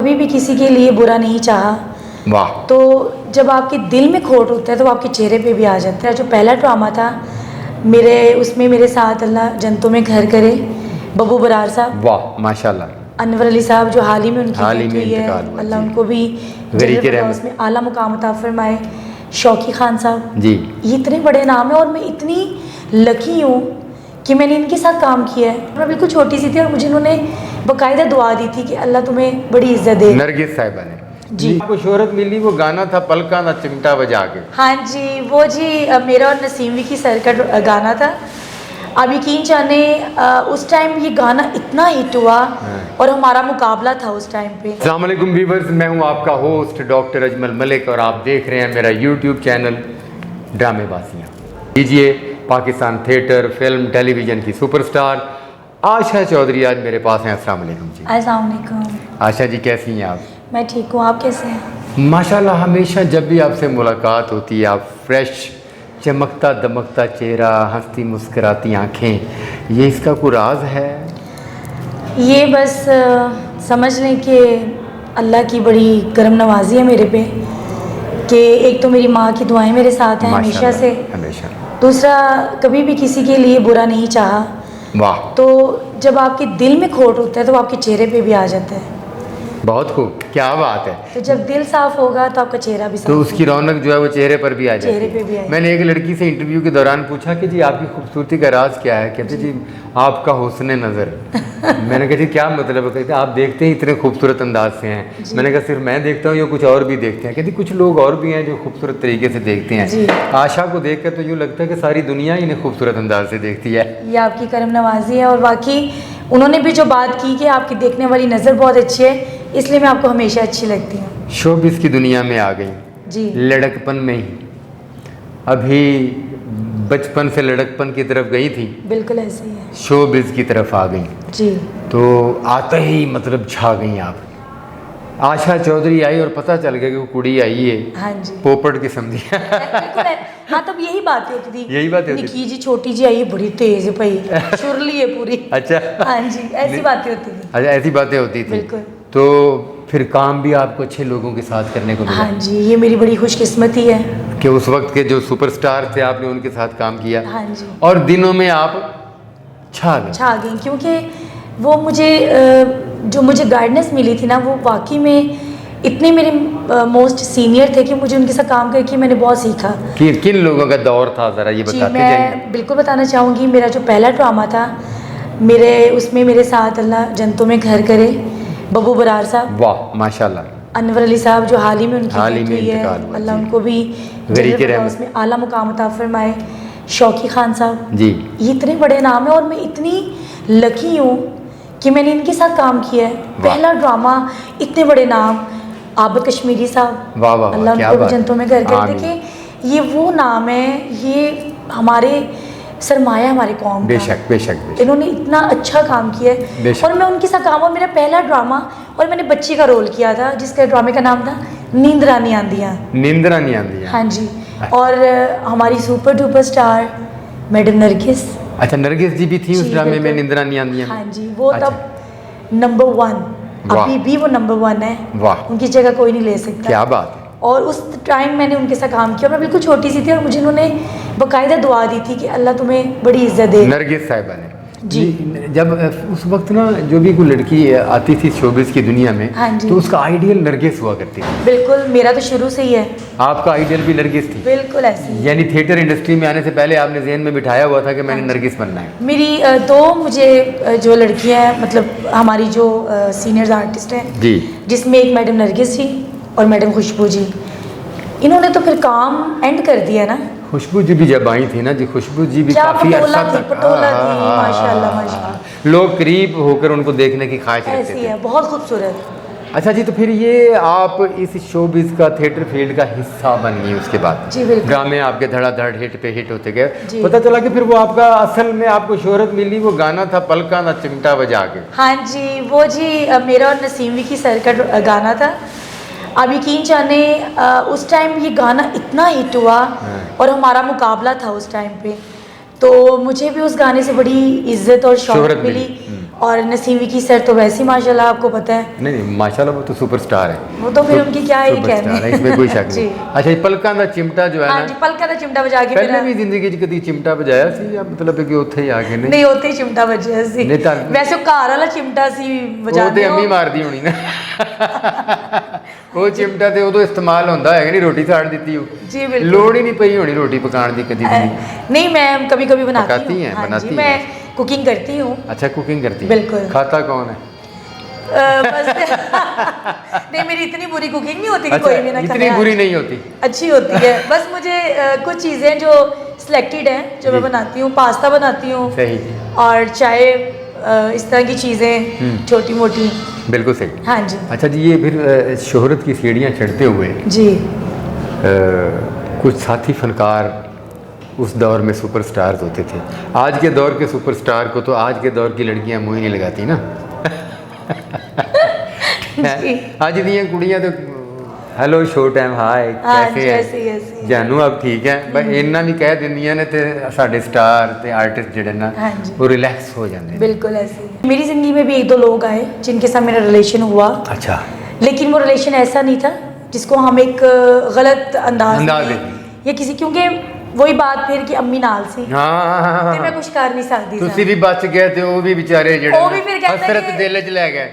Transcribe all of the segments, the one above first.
कभी भी किसी के लिए बुरा नहीं चाहा। वाह। तो जब आपके दिल में खोट होता है तो आपके चेहरे पे भी आ जाता है। जो पहला ड्रामा था मेरे, उसमें मेरे साथ अल्लाह जन्नतों में घर करे बब्बू बरार साहब, वाह माशाल्लाह। अनवर अली साहब जो हाल ही में उनकी हाल ही डेथ में हुई है, इंतकाल हुआ, अल्लाह जी। उनको भी गरीब के जन्नत रहमत। फिरदौस में आला मुकाम अता फरमाए। शौकी खान साहब, जी। ये इतने बड़े नाम है और मैं इतनी लकी हूँ कि मैंने इनके साथ काम किया है। मैं बिल्कुल छोटी सी थी और मुझे इन्होंने बाकायदा दुआ दी थी कि अल्लाह तुम्हें बड़ी इज्जत दे। नरगिस साहिबा ने जी। आपको शोहरत मिली, वो गाना था पलका ना चिमटा बजा के। हाँ जी, वो जी मेरा और नसीम विकी सर का गाना था। आप यकीन जाने उस टाइम ये गाना इतना हिट हुआ और हमारा मुकाबला था उस टाइम पे। अस्सलाम वालेकुम व्यूअर्स, मैं हूं आपका होस्ट डॉक्टर अजमल मलिक और आप देख रहे हैं मेरा यूट्यूब चैनल ड्रामेबाजियाँ। लीजिए, पाकिस्तान थिएटर, फिल्म, टेलीविज़न की सुपरस्टार आशा चौधरी आज मेरे पास हैं। अस्सलाम वालेकुम जी। अस्सलाम वालेकुम। आशा जी कैसी हैं आप? मैं ठीक हूँ, आप कैसे हैं? माशाल्लाह, हमेशा जब भी आपसे मुलाकात होती है आप फ्रेश, चमकता दमकता चेहरा, हंसती मुस्कुराती आँखें, ये इसका कोई राज है? ये बस समझ लें कि अल्लाह की बड़ी करम नवाजी है मेरे पे कि एक तो मेरी माँ की दुआएं मेरे साथ हैं हमेशा से, हमेशा। दूसरा कभी भी किसी के लिए बुरा नहीं चाहा। वाह। तो जब आपके दिल में खोट होता है तो आपके चेहरे पे भी आ जाता है। बहुत खूब, क्या बात है। तो जब दिल साफ होगा तो आपका चेहरा भी साफ तो उसकी रौनक जो है वो चेहरे पर भी आ जाती चेहरे पे भी है। आएगी। मैंने एक लड़की से इंटरव्यू के दौरान पूछा कि जी आपकी खूबसूरती का राज क्या है? कहते जी आपका हुस्न नज़र। मैंने कहा जी क्या मतलब है? कहते आप देखते ही इतने खूबसूरत अंदाज से हैं। मैंने कहा सिर्फ मैं देखता हूँ या कुछ और भी देखते हैं? कहती कुछ लोग और भी हैं जो खूबसूरत तरीके से देखते हैं। आशा को देख कर तो यूँ लगता है कि सारी दुनिया ही इन्हें खूबसूरत अंदाज से देखती है। ये आपकी करम नवाजी है और वाकई उन्होंने भी जो बात की कि आपकी देखने वाली नज़र बहुत अच्छी है, इसलिए मैं आपको हमेशा अच्छी लगती हूँ। शोबिस की दुनिया में आ गई जी। लड़कपन में ही, अभी बचपन से लड़कपन की तरफ गई थी, बिल्कुल ऐसे ही है। शोबिस की तरफ आ गई जी। तो आते ही मतलब छा गई आप। आशा चौधरी आई और पता चल गया कि वो कुड़ी आई है। हाँ जी। पोपट की समझी। बिल्कुल है। हाँ, तब यही बात होती थी। यही बात होती थी। निकी जी छोटी जी आई है, बड़ी तेज है भाई, शुरली है पूरी। अच्छा। हाँ जी, ऐसी बातें होती थी। अच्छा, ऐसी बातें होती थी। बिल्कुल। तो फिर काम भी आपको अच्छे लोगों के साथ करने को मिला। हाँ जी, ये मेरी बड़ी खुशकिस्मती है कि उस वक्त के जो सुपरस्टार थे आपने उनके साथ काम किया। हाँ जी। और दिनों में आप छा गई क्योंकि वो मुझे जो मुझे गाइडेंस मिली थी ना, वो वाकई में इतने मेरे मोस्ट सीनियर थे कि मुझे उनके साथ काम करके मैंने बहुत सीखा। किन लोगों का दौर था ज़रा ये बताते जाइए। मैं बिल्कुल बताना चाहूँगी। मेरा जो पहला ड्रामा था मेरे, उसमें मेरे साथ अल्लाह जन्नतों में घर करे बब्बू बरार साहब। वाह माशाल्लाह। अनवर अली साहब जो हाल ही में उनकी हाल ही डेथ में हुई है, इंतकाल हुआ, अल्लाह जी। उनको भी गरीब के जन्नत रहमत। फिरदौस में आला मुकाम अता फरमाए। शौकी खान साहब, जी। ये इतने बड़े नाम है और मैं इतनी लकी हूँ कि मैंने इनके साथ काम किया है। पहला ड्रामा, इतने बड़े नाम, आबिद कश्मीरी साहब, वाह वाह, अल्लाह क्या उनको भी बात। जन्नतों में घर करे। आमीन। देखिए ये वो नाम है, ये हमारे सरमाया हमारे कौम का। बेशक बेशक बेशक। इन्होंने इतना अच्छा काम किया है बेशक। और मैं उनके साथ काम हुआ। मेरा पहला ड्रामा और मैंने बच्ची का रोल किया था जिसके ड्रामे का नाम था नींद रानी आंदियाँ। नींदरा नहीं आती है। हाँ जी। और हमारी super duper star madam Nargis. अच्छा, नरगिस जी भी थी उस जी, ड्रामे में, बिल्कुल। नींदरा नहीं आती है। हाँ जी, वो अच्छा। तब नंबर 1, वाह। अभी भी वो नंबर 1 है। वाह। उनकी जगह कोई नहीं ले सकता। क्या बात है। और उस टाइम मैंने उनके साथ काम किया। मैं बिल्कुल छोटी सी थी और मुझे उन्होंने बाकायदा दुआ दी थी कि अल्लाह तुम्हें बड़ी इज्जत दे। नरगिस साहिबा ने जी। जब उस वक्त ना जो भी कोई लड़की आती थी शोबिस की दुनिया में, हाँ जी। तो उसका आइडियल नरगिस हुआ करती थी। बिल्कुल, मेरा तो शुरू से ही है। आपका आइडियल भी नरगिस थी? बिल्कुल ऐसी ही। यानी थिएटर इंडस्ट्री में आने से पहले आपने ज़हन में बिठाया हुआ था कि मैंने नरगिस बनना है। मेरी दो मुझे जो लड़कियां हैं, मतलब हमारी जो सीनियर्स आर्टिस्ट हैं जी। जिसमें एक मैडम नरगिस जी और मैडम खुशबू जी, इन्होंने तो फिर काम एंड कर दिया ना। खुशबू जी भी जब आई थी ना जी, खुशबू जी भी क्या काफी पटोला अर्सा थी, तक पटोला थी, माशाल्लाह माशाल्लाह। लोग करीब होकर उनको देखने की ख्वाहिश रखते ऐसी थे। है, बहुत खूबसूरत। अच्छा जी, तो फिर ये आप इस शोबिस का थिएटर फील्ड का हिस्सा बन गई उसके बाद? जी बिल्कुल। ड्रामे आपके धड़ाधड़ हिट पे हिट होते गए। जी। पता चला कि फिर वो आपका असल में आपको शोहरत मिली, वो गाना था पलका ना चिमटा बजा के। हाँ जी, वो जी मेरा और नसीम विकी सर का गाना था। आप यकीन जाने उस टाइम ये गाना इतना हिट हुआ और हमारा मुकाबला था उस टाइम पे, तो मुझे भी उस गाने से बड़ी इज्जत और शौहरत मिली। और नसीम विकी सर तो वैसे ही माशाल्लाह आपको पता है, नहीं नहीं माशाल्लाह वो तो सुपरस्टार है, वो तो फिर उनकी क्या ही सुपरस्टार कहने है, इसमें कोई शक जी। नहीं। अच्छा ये पलकां दा चिमटा जो है हाँ ना, जी, पलका दा चिमटा बजा के पहले मेरा भी जिंदगी च कदी चिमटा बजाया सी या मतलब कि ਉੱਥੇ ਹੀ ਆ ਕੇ नहीं होते ही चिमटा बजा सी, नहीं तो- वैसे वो घर वाला चिमटा सी ਉਹ ਤੇ बजाने ਅੰਮੀ ਮਾਰਦੀ ਹੋਣੀ ਨਾ ਉਹ ਚਿਮਟਾ ਤੇ ਉਦੋਂ ਇਸਤੇਮਾਲ ਹੁੰਦਾ ਹੈਗਾ ਨਹੀਂ, ਰੋਟੀ ਸਾੜ ਦਿੱਤੀ ਉਹ, जी बिल्कुल। ਲੋੜ ਹੀ ਨਹੀਂ ਪਈ ਹੋਣੀ ਰੋਟੀ ਪਕਾਉਣ ਦੀ ਕਦੀ ਵੀ। नहीं मैं कभी कभी बनाती पकाती हूँ, हैं, हाँ बनाती जी, हैं। मैं कुकिंग करती हूँ। अच्छा कुकिंग करती है, बिल्कुल। खाता कौन है? बस नहीं मेरी इतनी बुरी कुकिंग नहीं होती कि अच्छा कोई भी ना इतनी खाए। बुरी नहीं होती। अच्छी होती है, बस मुझे कुछ चीज़ें जो सिलेक्टेड हैं जो मैं जी। बनाती हूँ, पास्ता बनाती हूँ सही, और चाय, इस तरह की चीज़ें छोटी मोटी। बिल्कुल सही। हाँ जी अच्छा जी ये फिर शोहरत की सीढ़ियाँ चढ़ते हुए जी। कुछ साथी फनकार उस दौर में सुपरस्टार्स होते थे, आज के दौर के सुपरस्टार को तो आज के दौर की लड़कियां मुँह ही नहीं लगाती ना जी। ਅੱਜ ਦੀਆਂ ਕੁੜੀਆਂ ਤੇ ਹੈਲੋ ਸ਼ੋ ਟਾਈਮ ਹਾਈ हाँ ਕੈਸੇ जी, ਹੈ ऐसे ही ऐसे ही। ਜਾਨੂ ਆਪ ਠੀਕ ਹੈ ਬਸ ਇੰਨਾ ਵੀ ਕਹਿ ਦਿੰਦੀਆਂ ਨੇ ਤੇ ਸਾਡੇ ਸਟਾਰ ਤੇ ਆਰਟਿਸਟ ਜਿਹੜੇ ਨਾ हाँ जी ਉਹ ਰਿਲੈਕਸ ਹੋ ਜਾਂਦੇ ਨੇ। बिल्कुल ऐसे ही। मेरी ज़िंदगी में भी एक दो लोग आए जिनके साथ मेरा रिलेशन हुआ, अच्छा लेकिन वो रिलेशन ऐसा नहीं था जिसको हम एक गलत अंदाज अंदाज में में। या किसी, क्योंकि वही बात फिर कि अम्मी नाल सी ਹਾਂ ਤੇ ਮੈਂ ਕੁਝ ਕਰ ਨਹੀਂ ਸਕਦੀ ਤੁਸੀਂ ਵੀ ਬਚ ਗਏ ਤੇ ਉਹ ਵੀ ਵਿਚਾਰੇ ਜਿਹੜੇ ਉਹ ਵੀ ਫਿਰ ਕਹਿੰਦੇ ਹਸਰਤ ਕਿ- ਦਿਲ 'ਚ ਲੈ ਗਏ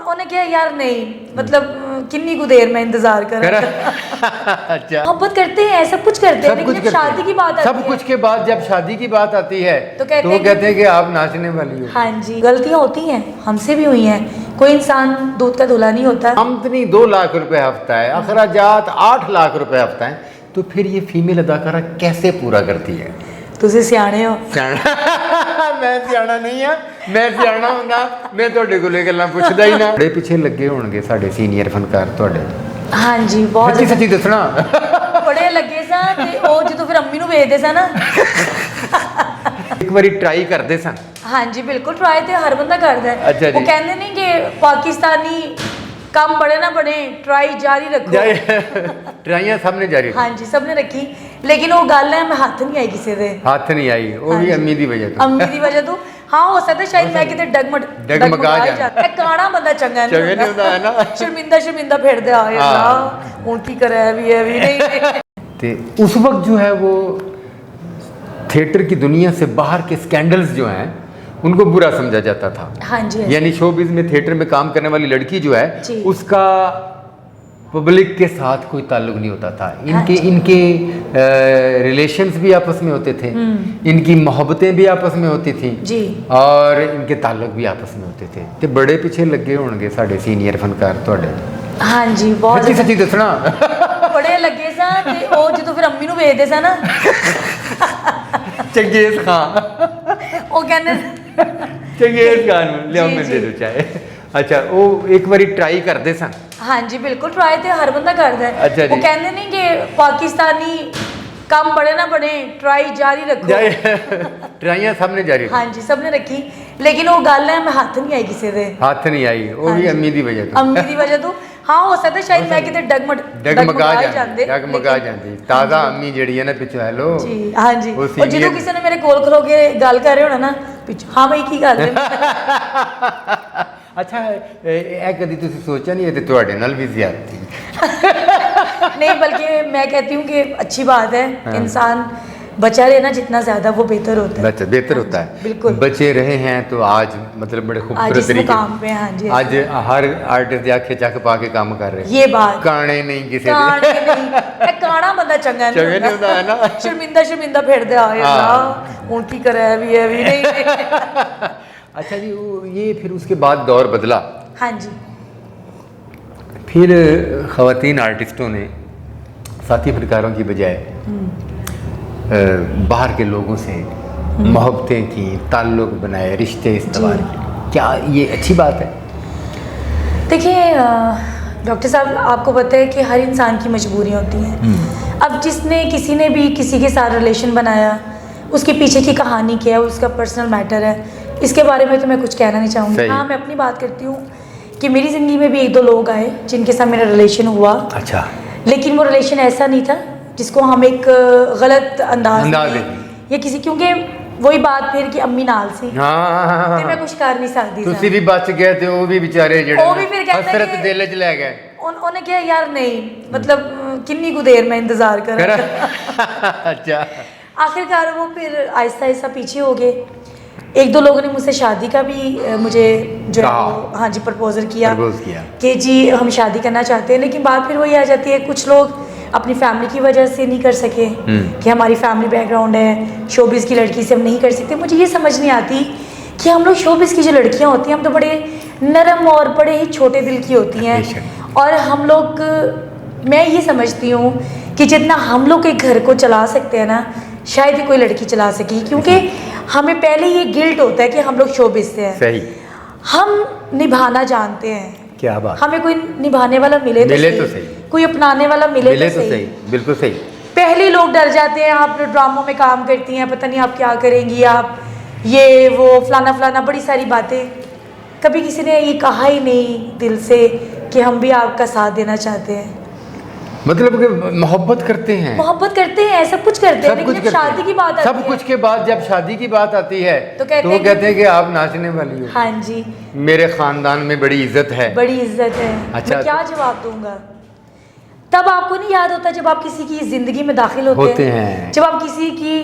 ਉਹਨੇ ਕਿਹਾ यार नहीं मतलब किन्नी को देर में इंतजार कर अच्छा मोहब्बत करते हैं, सब कुछ करते हैं, सब लेकिन कुछ जब शादी की बात सब आती कुछ के बाद जब शादी की बात आती है तो कहते वो हैं कहते हैं कि आप नाचने वाली हो। हाँ जी, गलतियां होती हैं, हमसे भी हुई हैं, कोई इंसान दूध का धुला नहीं होता। आमदनी 2 लाख रुपए हफ्ता है, अखराजात 8 लाख रुपए हफ्ता है, तो फिर ये फीमेल अदाकारा कैसे पूरा करती है? ਤੁਸੀਂ ਸਿਆਣੇ ਹੋ। ਮੈਂ ਸਿਆਣਾ ਨਹੀਂ ਆ, ਮੈਂ ਸਿਆਣਾ ਹੁੰਦਾ ਮੈਂ ਤੁਹਾਡੇ ਕੋਲੇ ਗੱਲਾਂ ਪੁੱਛਦਾ ਹੀ ਨਾ। ਬੜੇ ਪਿੱਛੇ ਲੱਗੇ ਹੋਣਗੇ ਸਾਡੇ ਸੀਨੀਅਰ ਫਨਕਾਰ ਤੁਹਾਡੇ। हाँ जी बहुत ਸੱਚੀ ਸੱਚੀ ਦੱਸਣਾ। ਬੜੇ ਲੱਗੇ ਸਾਂ ਤੇ ਉਹ ਜਦੋਂ ਫਿਰ ਅੰਮੀ ਨੂੰ ਵੇਚਦੇ ਸਾਂ ਨਾ। ਇੱਕ ਵਾਰੀ ਟਰਾਈ ਕਰਦੇ ਸਨ। हाँ जी बिल्कुल, ट्राई तो हर बंदा करता है। अच्छा वो जी। कहते नहीं कि पाकिस्तानी कम बड़े ना बने, ट्राई जारी रखो। ਟਰਾਈਆਂ ਸਭ ਨੇ ਜਾਰੀ हाँ जी सबने रखी, लेकिन वो गल है मैं हथ नहीं आई किसी दे, ਹੱਥ ਨਹੀਂ ਆਈ, ਉਹ ਵੀ ਹਾਂਜੀ। ਅੰਮੀ ਦੀ ਵਜ੍ਹਾ ਤੋਂ। अम्मी की वजह तो। हाँ हो सकता है शायद मैं किते डगमगा ही जाए। जाता। काना बंदा चंगा चंगा नहीं होता है ना। शर्मिंदा फिरदे आ यार हुन की करे है भी नहीं। तो उस वक्त जो है वो थिएटर की दुनिया से बाहर के स्कैंडल्स जो हैं उनको बुरा समझा जाता था। हाँ जी यानी शोबिज में थिएटर में काम करने वाली लड़की जो है जी। उसका पब्लिक के साथ कोई ताल्लुक नहीं होता था। इनके हाँ जी। इनके रिलेशंस भी आपस में होते थे, इनकी मोहब्बतें भी आपस में होती थी जी और इनके ताल्लुक भी आपस में होते थे। तो बड़े पीछे लगे होंगे साढ़े सीनियर फनकार ਤੁਹਾਡੇ। हाँ जी बहुत ਸੱਚੀ ਸੱਚੀ ਦੱਸਣਾ। बड़े लगे सां ते ਉਹ ਜਦੋਂ ਫਿਰ ਅੰਮੀ ਨੂੰ ਵੇਚਦੇ ਸਾਂ ਨਾ, चंगेज खान ਉਹ ਕਹਿੰਦੇ चंगेज खान ਨੂੰ ਲਿਆਓ जी, ਮੈਂ जी। ਦੇ ਦੋ ਚਾਹੇ। ਅੱਛਾ ਉਹ ਇੱਕ ਵਾਰੀ ਟਰਾਈ ਕਰਦੇ ਸਨ। हाँ जी बिल्कुल, ट्राई तो हर बंदा करता है। अच्छा जी। वो कहते नहीं कि पाकिस्तानी कम बड़े ना बने, ट्राई जारी रखो। ਟਰਾਈਆਂ ਸਭ ਨੇ ਜਾਰੀ हाँ जी सबने रखी, लेकिन वो गल है मैं हथ नहीं आई किसी दे, ਹੱਥ ਨਹੀਂ ਆਈ, ਉਹ ਵੀ ਹਾਂਜੀ। ਅੰਮੀ ਦੀ ਵਜ੍ਹਾ ਤੋਂ। अम्मी की वजह तो। हाँ हो सकता है शायद मैं किते डगमगा ही ਜਾਂਦੀ, ਡਗਮਗਾ लेकिन- ਜਾਂਦੀ। ਤਾਜ਼ਾ ਅੰਮੀ ਜਿਹੜੀ ਹੈ ਨਾ ਪਿੱਛੋਂ ਹੈਲੋ जी हाँ जी। वो और जो senior- किसी ने मेरे कोल खलो के गल कर रहे होना ना पिछ, हाँ भाई की गल है। ਅੱਛਾ ਇਹ ਕਦੀ ਤੁਸੀਂ ਸੋਚਿਆ ਨਹੀਂ ਇਹ ਤੇ ਤੁਹਾਡੇ ਨਾਲ ਵੀ ਜ਼ਿਆਦਤੀ? नहीं बल्कि मैं कहती हूँ कि अच्छी बात है, इंसान बचा रहे ना जितना ज्यादा वो बेहतर होता है। बच्चा बेहतर होता है। बिल्कुल। बचे रहे हैं तो आज मतलब बड़े आज खूबसूरत इस तरीके मुकाम पे हाँ जी आज हर आर्टिस्ट ਦੀ ਅੱਖੇ ਚੱਕ ਪਾ ਕੇ ਕੰਮ ਕਰ ਰਹੇ। ये बात ਕਾਣੇ ਨਹੀਂ ਕਿਸੇ काने ਦੇ। नहीं, ए काना बंदा चंगा चंगा नहीं होता है ना। शर्मिंदा फिरदे आ यार हुन की करे है भी नहीं। अच्छा जी वो ये फिर उसके बाद दौर बदला। हाँ जी फिर ख़वातीन आर्टिस्टों ने साथी फनकारों की बजाय बाहर के लोगों से मोहब्बतें की, ताल्लुक़ बनाए, रिश्ते इस्तेमाल किए। क्या ये अच्छी बात है? देखिए डॉक्टर साहब आपको पता है कि हर इंसान की मजबूरियाँ होती हैं। अब जिसने किसी ने भी किसी के साथ रिलेशन बनाया, उसके पीछे की कहानी क्या है, उसका पर्सनल मैटर है, इसके बारे में तो मैं कुछ कहना नहीं चाहूँगी। सही। हाँ मैं अपनी बात करती हूँ कि मेरी ज़िंदगी में भी एक दो लोग आए जिनके साथ मेरा रिलेशन हुआ, अच्छा लेकिन वो रिलेशन ऐसा नहीं था जिसको हम एक गलत अंदाज अंदाज में में। या किसी, क्योंकि वही बात फिर कि अम्मी नाल सी हाँ ते मैं कुछ कर नहीं सकती ਤੁਸੀਂ ਵੀ ਬਚ ਗਏ ਤੇ ਉਹ ਵੀ ਵਿਚਾਰੇ ਜਿਹੜੇ ਉਹ ਵੀ ਫਿਰ ਕਹਿੰਦੇ ਹਸਰਤ ਕਿ- ਦਿਲ 'ਚ ਲੈ ਗਏ ਉਹਨੇ ਕਿਹਾ यार नहीं मतलब किन्नी कुछ देर मैं इंतजार कर कर अच्छा आखिरकार वो फिर आहिस्ता आहिस्ता पीछे हो गए। एक दो लोगों ने मुझसे शादी का भी मुझे जो है कहा। वो हाँ जी प्रपोजल किया प्रपोज किया कि जी हम शादी करना चाहते हैं, लेकिन बात फिर वही आ जाती है कुछ लोग अपनी फैमिली की वजह से नहीं कर सके कि हमारी फैमिली बैकग्राउंड है, शोबिस की लड़की से हम नहीं कर सकते। मुझे ये समझ नहीं आती कि हम लोग शोबिस की जो लड़कियां होती हैं हम तो बड़े नरम और बड़े ही छोटे दिल की होती हैं, और हम लोग मैं ये समझती हूँ कि जितना हम लोग एक घर को चला सकते हैं ना शायद ही कोई लड़की चला सकी, क्योंकि हमें पहले ये गिल्ट होता है कि हम लोग शोबिस से हैं। सही हम निभाना जानते हैं, क्या बात हमें कोई निभाने वाला मिले तो सही, कोई अपनाने वाला मिले तो सही। बिल्कुल सही। पहले लोग डर जाते हैं, आप ड्रामों में काम करती हैं, पता नहीं आप क्या करेंगी, आप ये वो फलाना फलाना बड़ी सारी बातें। कभी किसी ने ये कहा ही नहीं दिल से कि हम भी आपका साथ देना चाहते हैं। मतलब कि मोहब्बत करते हैं, मोहब्बत करते हैं, सब कुछ करते हैं, लेकिन जब शादी की बात आती सब कुछ के बाद जब शादी की बात आती है तो कहते वो हैं कहते हैं कि आप नाचने वाली हो, हाँ जी मेरे खानदान में बड़ी इज्जत है। बड़ी इज्जत है। अच्छा, मैं क्या जवाब दूंगा? तब आपको नहीं याद होता जब आप किसी की जिंदगी में दाखिल होते हैं, जब आप किसी की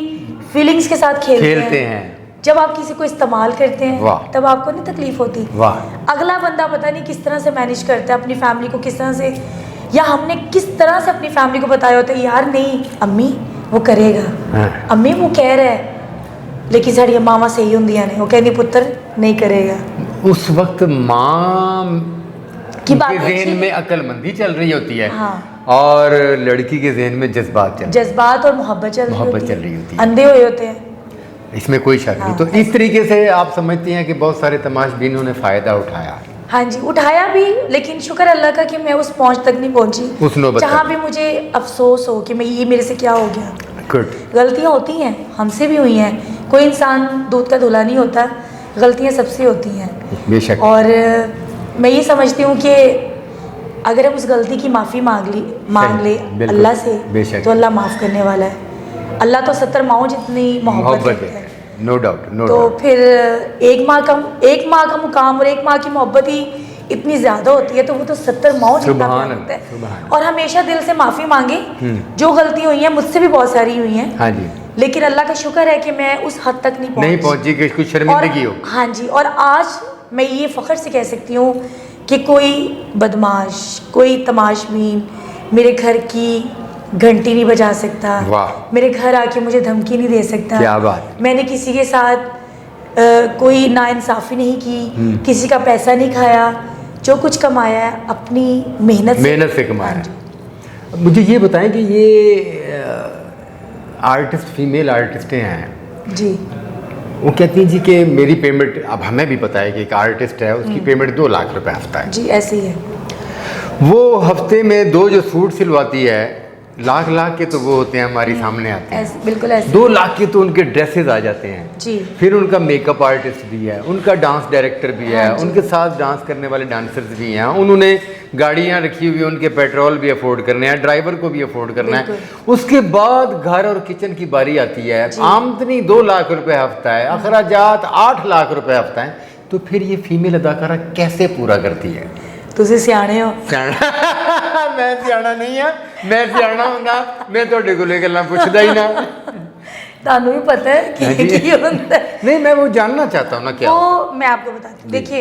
फीलिंग्स के साथ खेलते हैं, जब आप किसी को इस्तेमाल करते हैं, तब आपको नहीं तकलीफ होती। अगला बंदा पता नहीं किस तरह से मैनेज करता है अपनी फैमिली को, किस तरह से, या हमने किस तरह से अपनी फैमिली को बताया होता है यार नहीं अम्मी वो करेगा, अम्मी वो कह रहा है, लेकिन साड़ी मामा सही होंदियां ने, वो कहनी पुत्र नहीं करेगा। उस वक्त माँ की बात के ज़हन में अक्लमंदी चल रही होती है, हाँ। और लड़की के ज़हन में जज्बात और मोहब्बत चल रही होती है, अंधे हुए होते हैं, इसमें कोई शक नहीं। तो इस तरीके से आप समझती हैं कि बहुत सारे तमाशबीनों ने फ़ायदा उठाया। हाँ जी उठाया भी, लेकिन शुक्र अल्लाह का कि मैं उस पहुंच तक नहीं पहुंची जहाँ भी मुझे अफसोस हो कि मैं ये मेरे से क्या हो गया। गुड। गलतियाँ होती हैं, हमसे भी हुई हैं, कोई इंसान दूध का धुला नहीं होता, गलतियाँ सबसे होती हैं बेशक। और मैं ये समझती हूँ कि अगर हम उस गलती की माफ़ी मांग ले अल्लाह से तो अल्लाह माफ़ करने वाला है। अल्लाह तो 70 माओ जितनी मोहब्बत है, नो डाउट, नो तो डाउट। फिर एक माँ का मुकाम और एक माँ की मोहब्बत ही इतनी ज़्यादा होती है, तो वो तो 70 माओ जितना प्यार होता है। और हमेशा दिल से माफ़ी मांगे, जो गलती हुई है मुझसे भी बहुत सारी हुई हैं, हाँ जी, लेकिन अल्लाह का शुक्र है कि मैं उस हद तक नहीं पहुंची कि कुछ शर्मिंदगी हो। हाँ जी, और आज मैं ये फ़ख्र से कह सकती हूँ कि कोई बदमाश, कोई तमाशबीन मेरे घर की घंटी नहीं बजा सकता, मेरे घर आके मुझे धमकी नहीं दे सकता। क्या बात। मैंने किसी के साथ कोई नाइंसाफ़ी नहीं की, किसी का पैसा नहीं खाया, जो कुछ कमाया है अपनी मेहनत से कमाया। मुझे ये बताएं कि ये आर्टिस्ट, फीमेल आर्टिस्टें हैं जी, वो कहती हैं जी कि मेरी पेमेंट, अब हमें भी पता है कि एक आर्टिस्ट है उसकी पेमेंट 2 लाख रुपए हफ्ता है जी, ऐसे ही है। वो हफ्ते में 2 जो सूट सिलवाती है, लाख के तो वो होते हैं हमारी सामने आते हैं, बिल्कुल ऐसे। 2 लाख के तो उनके ड्रेसेस आ जाते हैं जी। फिर उनका मेकअप आर्टिस्ट भी है, उनका डांस डायरेक्टर भी है, उनके साथ डांस करने वाले डांसर्स भी हैं, उन्होंने गाड़ियां रखी हुई, उनके पेट्रोल भी अफोर्ड करने हैं, ड्राइवर को भी अफोर्ड करना है, उसके बाद घर और किचन की बारी आती है, आमदनी 2 लाख रुपए हफ्ता है, अखराजात 8 लाख रुपए हफ्ता है, तो फिर ये फीमेल अदाकारा कैसे पूरा करती है? तुझे सियाने हो। मैं सियाना नहीं है, मैं सियाना होंदा मैं ਤੁਹਾਡੇ ਕੋਲੇ ਗੱਲਾਂ ਪੁੱਛਦਾ ਹੀ ना। तानू भी पता है कि ਕੀ ਹੁੰਦਾ है। नहीं, मैं वो जानना चाहता हूँ ना क्या। तो मैं आपको बताती हूँ, देखिए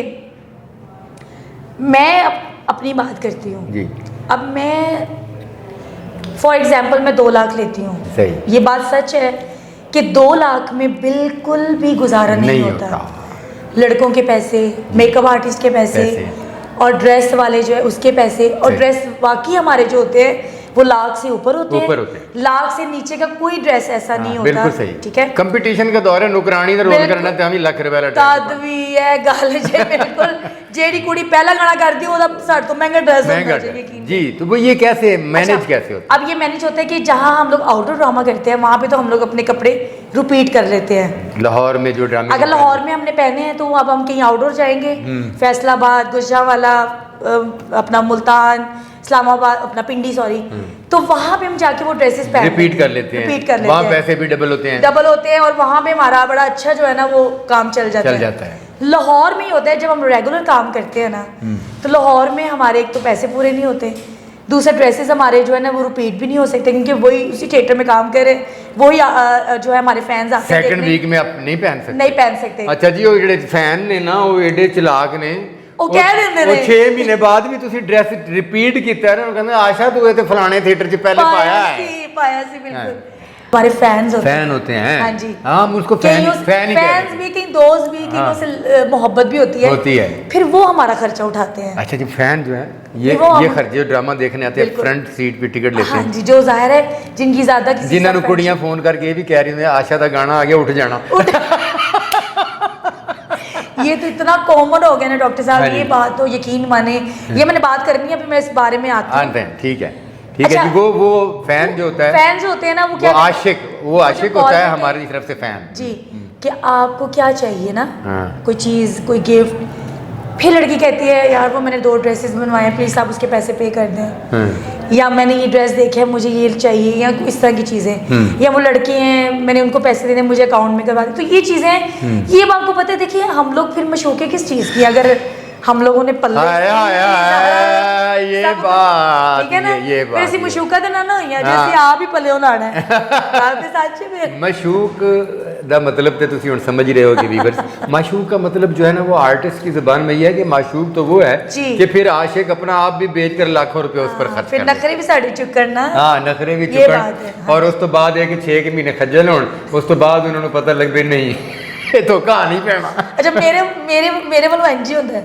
मैं अपनी बात करती हूँ जी। अब मैं फॉर एग्जाम्पल मैं 2 लाख लेती हूँ, सही, ये बात सच है कि 2 लाख में बिल्कुल भी गुजारा नहीं होता। लड़कों के पैसे, मेकअप आर्टिस्ट के पैसे और ड्रेस वाले जो है उसके पैसे, और ड्रेस वाकई हमारे जो होते हैं वो लाख से ऊपर होते हैं, लाख से नीचे का कोई ड्रेस ऐसा नहीं होता। बिल्कुल सही, ठीक है। कंपटीशन का दौर है, नौकरानी ਦਾ ਰੋਲ ਕਰਨਾ ਤੇ ਆਵੀਂ ਲੱਖ ਰੁਪਏ ਵਾਲਾ ਤਦ ਵੀ ਇਹ ਗੱਲ ਜੇ ਬਿਲकुल ਜਿਹੜੀ ਕੁੜੀ पहला गाना करती है ਉਹਦਾ ਸਾਡੇ ਤੋਂ महंगा ड्रेस होना चाहिए। जी, तो वो ये कैसे मैनेज कैसे होता है? अब ये मैनेज होता है कि जहाँ हम लोग आउटडोर ड्रामा करते हैं वहाँ पे तो हम लोग अपने कपड़े रिपीट कर लेते हैं। लाहौर में जो ड्रामे, अगर लाहौर में हमने पहने हैं तो अब हम कहीं आउटडोर जाएंगे, फैसलाबाद, गुजरावाला, अपना मुल्तान, इस्लामाबाद अपना पिंडी सॉरी, तो वहाँ पे हम जाके वो ड्रेसेस पहन रिपीट कर लेते हैं, रिपीट कर लेते वहाँ हैं, पैसे भी डबल होते हैं, डबल होते हैं, और वहाँ पे हमारा बड़ा अच्छा जो है ना वो काम चल जाता है। लाहौर में ही होता है जब हम रेगुलर काम करते हैं ना, तो लाहौर में हमारे एक तो पैसे पूरे नहीं होते, दूसरा ड्रेसेस हमारे जो है ना वो रिपीट भी नहीं हो सकते, क्योंकि वही उसी थिएटर में काम करे वही जो है हमारे फैंस आते हैं। सेकंड वीक में आप नहीं पहन सकते, नहीं पहन सकते। अच्छा जी, वो ਜਿਹੜੇ फैन ने ना वो एडे चलाक ने, ਉਹ ਕਹਿ ਦਿੰਦੇ ਨੇ 6 ਮਹੀਨੇ ਬਾਅਦ ਵੀ ਤੁਸੀਂ ਡਰੈਸ ਰਿਪੀਟ ਕੀਤਾ ਹੈ ਨਾ, ਉਹ ਕਹਿੰਦੇ ਆਸ਼ਾ ਤੂੰ ਇਹ ਤੇ ਫਲਾਣੇ थिएटर 'ਚ पहले पाया है, पाया सी बिल्कुल। हमारे फैंस होते हैं। हाँ जी, हम उसको फैन ही फैंस भी, कहीं दोस्त भी, कहीं उससे मोहब्बत भी होती है, फिर वो हमारा खर्चा उठाते हैं। अच्छा जी, फैन जो है ये खर्चे जो ड्रामा देखने आते हैं फ्रंट सीट पे टिकट लेते हैं। हाँ जी, जो जाहिर है जिनकी ज्यादा जिन्होंने कुड़ियां फोन करके ये भी कह रही हैं आशा का गाना आ गया उठ जाना। ये तो इतना कॉमन हो गया ना डॉक्टर साहब, ये बात तो यकीन माने, ये मैंने बात करनी है, अभी मैं इस बारे में आते हैं। ठीक है अच्छा, है जी। वो फैन जो होता है, फैन जो होते हैं ना, वो आशिक होता है हमारी तरफ से फैन जी, कि आपको क्या चाहिए ना, कोई चीज़, कोई गिफ्ट, फिर लड़की कहती है यार वो मैंने 2 ड्रेसेस बनवाए हैं, प्लीज़ आप उसके पैसे पे कर दें, या मैंने ये ड्रेस देखा है मुझे ये चाहिए, या इस तरह की चीज़ें, या वो लड़के हैं मैंने उनको पैसे देने मुझे अकाउंट में करवा दें, तो ये चीज़ें, ये आपको पता है। देखिए हम लोग फिर मशूके किस चीज़ की, अगर हम लोगों ने पल्ले ये बात, ठीक है ना, ये बात ऐसी मशूका तो ना होई जैसे आप ही पल्ले लाना है आप ते सच में मशूक दा मतलब तो तुसी हुन समझ ही रहे हो कि व्यूअर्स, माशूक का मतलब जो है ना वो आर्टिस्ट की जुबान में ये है कि माशूक तो वो है कि फिर आशिक अपना आप भी बेच कर लाखों रुपए उस पर खर्च फिर नखरे भी साड़ी चुकना, हाँ नखरे भी चुकन, और उस तो बाद है कि 6 महीने खज्जल होन, उस तो बाद उन्होंने पता लग भी नहीं ये तो कहा नहीं पैना। अच्छा मेरे वालों इंज ही होता है,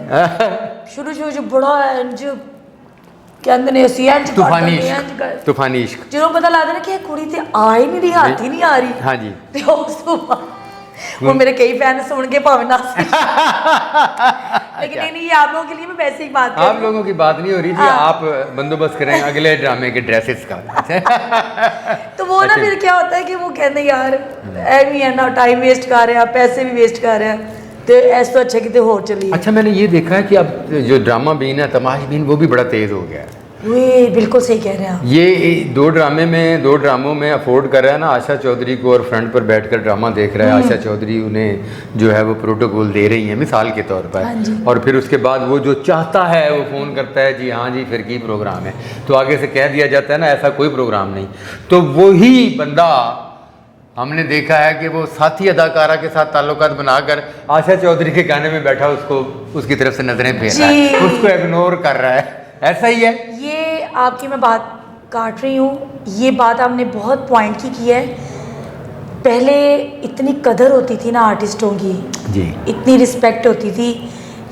शुरू बड़ा इंज कहंदे ने ਅਸੀਂ ਇੰਜ तूफानी इश्क ਜਦੋਂ पता लगदा ना कि कुड़ी ते आ ही नहीं रही, हाथ ही नहीं आ रही, हाँ जी, ਤੇ ਉਸ ਤੋਂ ਬਾਅਦ वो मेरे कई फैन सुन के भावे ना लेकिन नहीं ये आप लोगों के लिए मैं वैसे ही बात कर रही हूं, आप लोगों की बात नहीं हो रही थी, आप बंदोबस्त करें अगले ड्रामे के ड्रेसेस का। तो वो ना फिर क्या होता है कि वो कहते यार एवी है ना, टाइम वेस्ट कर रहे हैं, पैसे भी वेस्ट कर रहे हैं, तो ऐसा तो अच्छा कितने होर चलिए। अच्छा मैंने ये देखा है कि अब जो ड्रामा बीन है, तमाश बीन, वो भी बड़ा तेज हो गया है। वे बिल्कुल सही कह रहे हैं आप। ये 2 ड्रामों में अफोर्ड कर रहा है ना आशा चौधरी को, और फ्रंट पर बैठकर ड्रामा देख रहा है, आशा चौधरी उन्हें जो है वो प्रोटोकॉल दे रही हैं मिसाल के तौर पर, और फिर उसके बाद वो जो चाहता है वो फ़ोन करता है जी हाँ जी फिर की प्रोग्राम है, तो आगे से कह दिया जाता है ना ऐसा कोई प्रोग्राम नहीं, तो वही बंदा हमने देखा है कि वो साथी अदाकारा के साथ ताल्लुकात बनाकर आशा चौधरी के गाने में बैठा उसको उसकी तरफ से नजरें फेर रहा है, उसको इग्नोर कर रहा है, ऐसा ही है। ये आपकी मैं बात काट रही हूँ, ये बात आपने बहुत पॉइंट की है। पहले इतनी कदर होती थी ना आर्टिस्टों की जी, इतनी रिस्पेक्ट होती थी,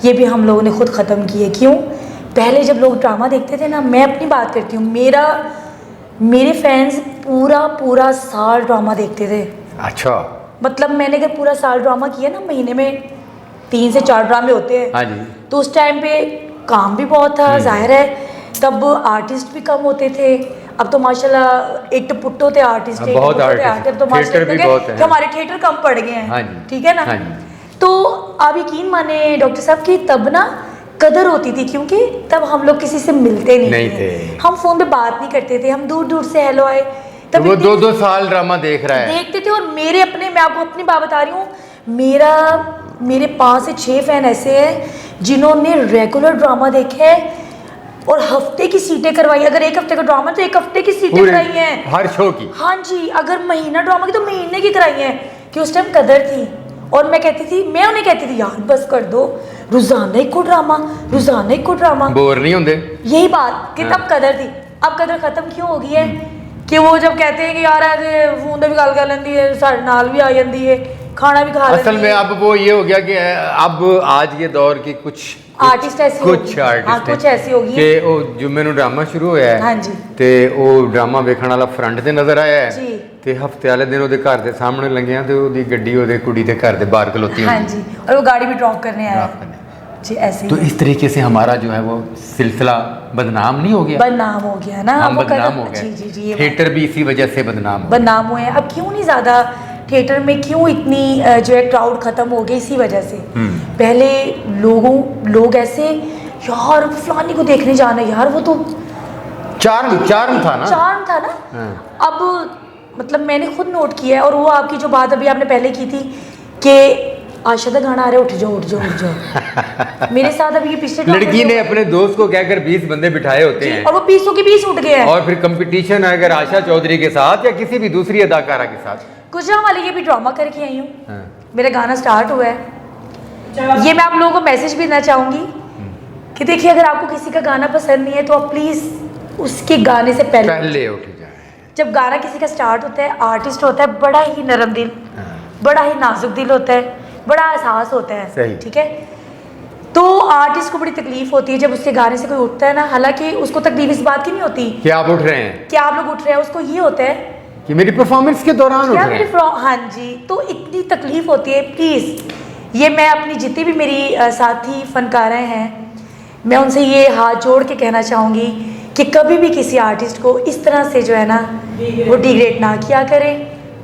ये भी हम लोगों ने खुद ख़त्म की है। क्यों? पहले जब लोग ड्रामा देखते थे ना, मैं अपनी बात करती हूँ, मेरे फैंस पूरा साल ड्रामा देखते थे। अच्छा, मतलब मैंने अगर पूरा साल ड्रामा किया ना, महीने में 3 से 4 ड्रामे होते हैं। हाँ जी। तो उस टाइम पे काम भी बहुत था, जाहिर है तब आर्टिस्ट भी कम होते थे। अब तो माशाल्लाह एक तो पुट्टो थे आर्टिस्ट, बहुत आर्टिस्ट, तो माशाल्लाह हमारे थिएटर कम पड़ गए हैं। हाँ जी, ठीक है ना। हाँ जी। तो आप यकीन माने डॉक्टर साहब कि तब ना कदर होती थी, क्योंकि तब हम लोग किसी से मिलते नहीं थे, हम फोन पे बात नहीं करते थे, हम दूर से हेलो आए, तब वो 2 साल ड्रामा देखते थे। और मैं आपको अपनी बात बता रही हूँ, मेरे 5 से 6 फैन ऐसे हैं जिन्होंने रेगुलर ड्रामा देखे है और हफ्ते की सीटें करवाई। अगर 1 हफ्ते का ड्रामा तो 1 हफ्ते की सीटें कराई हैं हर शो की। हाँ जी, अगर महीना ड्रामा की तो महीने की कराई हैं, कि उस टाइम कदर थी। और मैं उन्हें कहती थी यार बस कर दो, रोजाना एक को ड्रामा, बोर नहीं होंगे। यही बात कि तब कदर थी। अब कदर खत्म क्यों हो गई है कि वो जब कहते हैं कि यार आज फोन पे भी गल कर लेंदी है, साढ़े नाल भी आ जाती है, खाना भी खा लेती है। असल में अब वो ये हो गया कि अब आज के दौर की कुछ आर्टिस्ट ऐसे कुछ ऐसी होगी कि वो जो मैंने ड्रामा शुरू होया है, हाँ जी, ते वो ड्रामा वेखण वाला फ्रंट ते नजर आया है जी, ते हफ्ते वाले दिन ਉਹਦੇ ਘਰ ਦੇ ਸਾਹਮਣੇ ਲੰਘਿਆ ਤੇ ਉਹਦੀ ਗੱਡੀ ਉਹਦੇ कुड़ी ਦੇ घर ਦੇ बाहर खलोती हाँ जी, और वो गाड़ी भी ड्रॉप करने आया जी, ऐसे। तो इस तरीके से हमारा जो है वो सिलसिला बदनाम नहीं हो गया? बदनाम हो गया ना, हम बदनाम हो गए। जी जी, थिएटर भी इसी वजह से बदनाम हुए हैं। अब क्यों नहीं ज़्यादा थिएटर में क्यों इतनी जो है क्राउड खत्म हो गई? इसी वजह से। पहले लोग ऐसे यार फलानी को देखने जाना, यार वो चार्म था ना। चार्म था ना। हाँ। अब मतलब मैंने खुद नोट किया है, और वो आपकी जो बात अभी आपने पहले की थी कि आशा का गाना आ रहा है, उठ जाओ उठ जाओ उठ जाओ। मेरे साथ अभी ये पिछले लड़की ने अपने दोस्त को कहकर 20 बंदे बिठाए होते हैं, और वो 20 के 20 उठ गए हैं। और फिर कंपटीशन है अगर आशा चौधरी के साथ या किसी भी दूसरी अदाकारा के साथ। गुजरात वाली ये भी ड्रामा करके आई हूँ। हाँ। मेरा गाना स्टार्ट हुआ है, ये मैं आप लोगों को मैसेज भी देना चाहूँगी कि देखिए, अगर आपको किसी का गाना पसंद नहीं है तो आप प्लीज़ उसके गाने से पहले उठ जाए। जब गाना किसी का स्टार्ट होता है, आर्टिस्ट होता है बड़ा ही नरम दिल, हाँ। बड़ा ही नाजुक दिल होता है, बड़ा एहसास होता है। सही। ठीक है, तो आर्टिस्ट को बड़ी तकलीफ होती है जब उसके गाने से कोई उठता है ना। हालांकि उसको तकलीफ इस बात की नहीं होती कि आप उठ रहे हैं, कि आप लोग उठ रहे हैं, उसको ये होता है कि मेरी परफॉर्मेंस के दौरान उठ क्या रहे मेरे हैं। हाँ जी, तो इतनी तकलीफ होती है। प्लीज़ ये मैं अपनी जितनी भी मेरी साथी फनकारें हैं, मैं उनसे ये हाथ जोड़ के कहना चाहूँगी कि कभी भी किसी आर्टिस्ट को इस तरह से जो है ना वो डिग्रेड ना किया करें,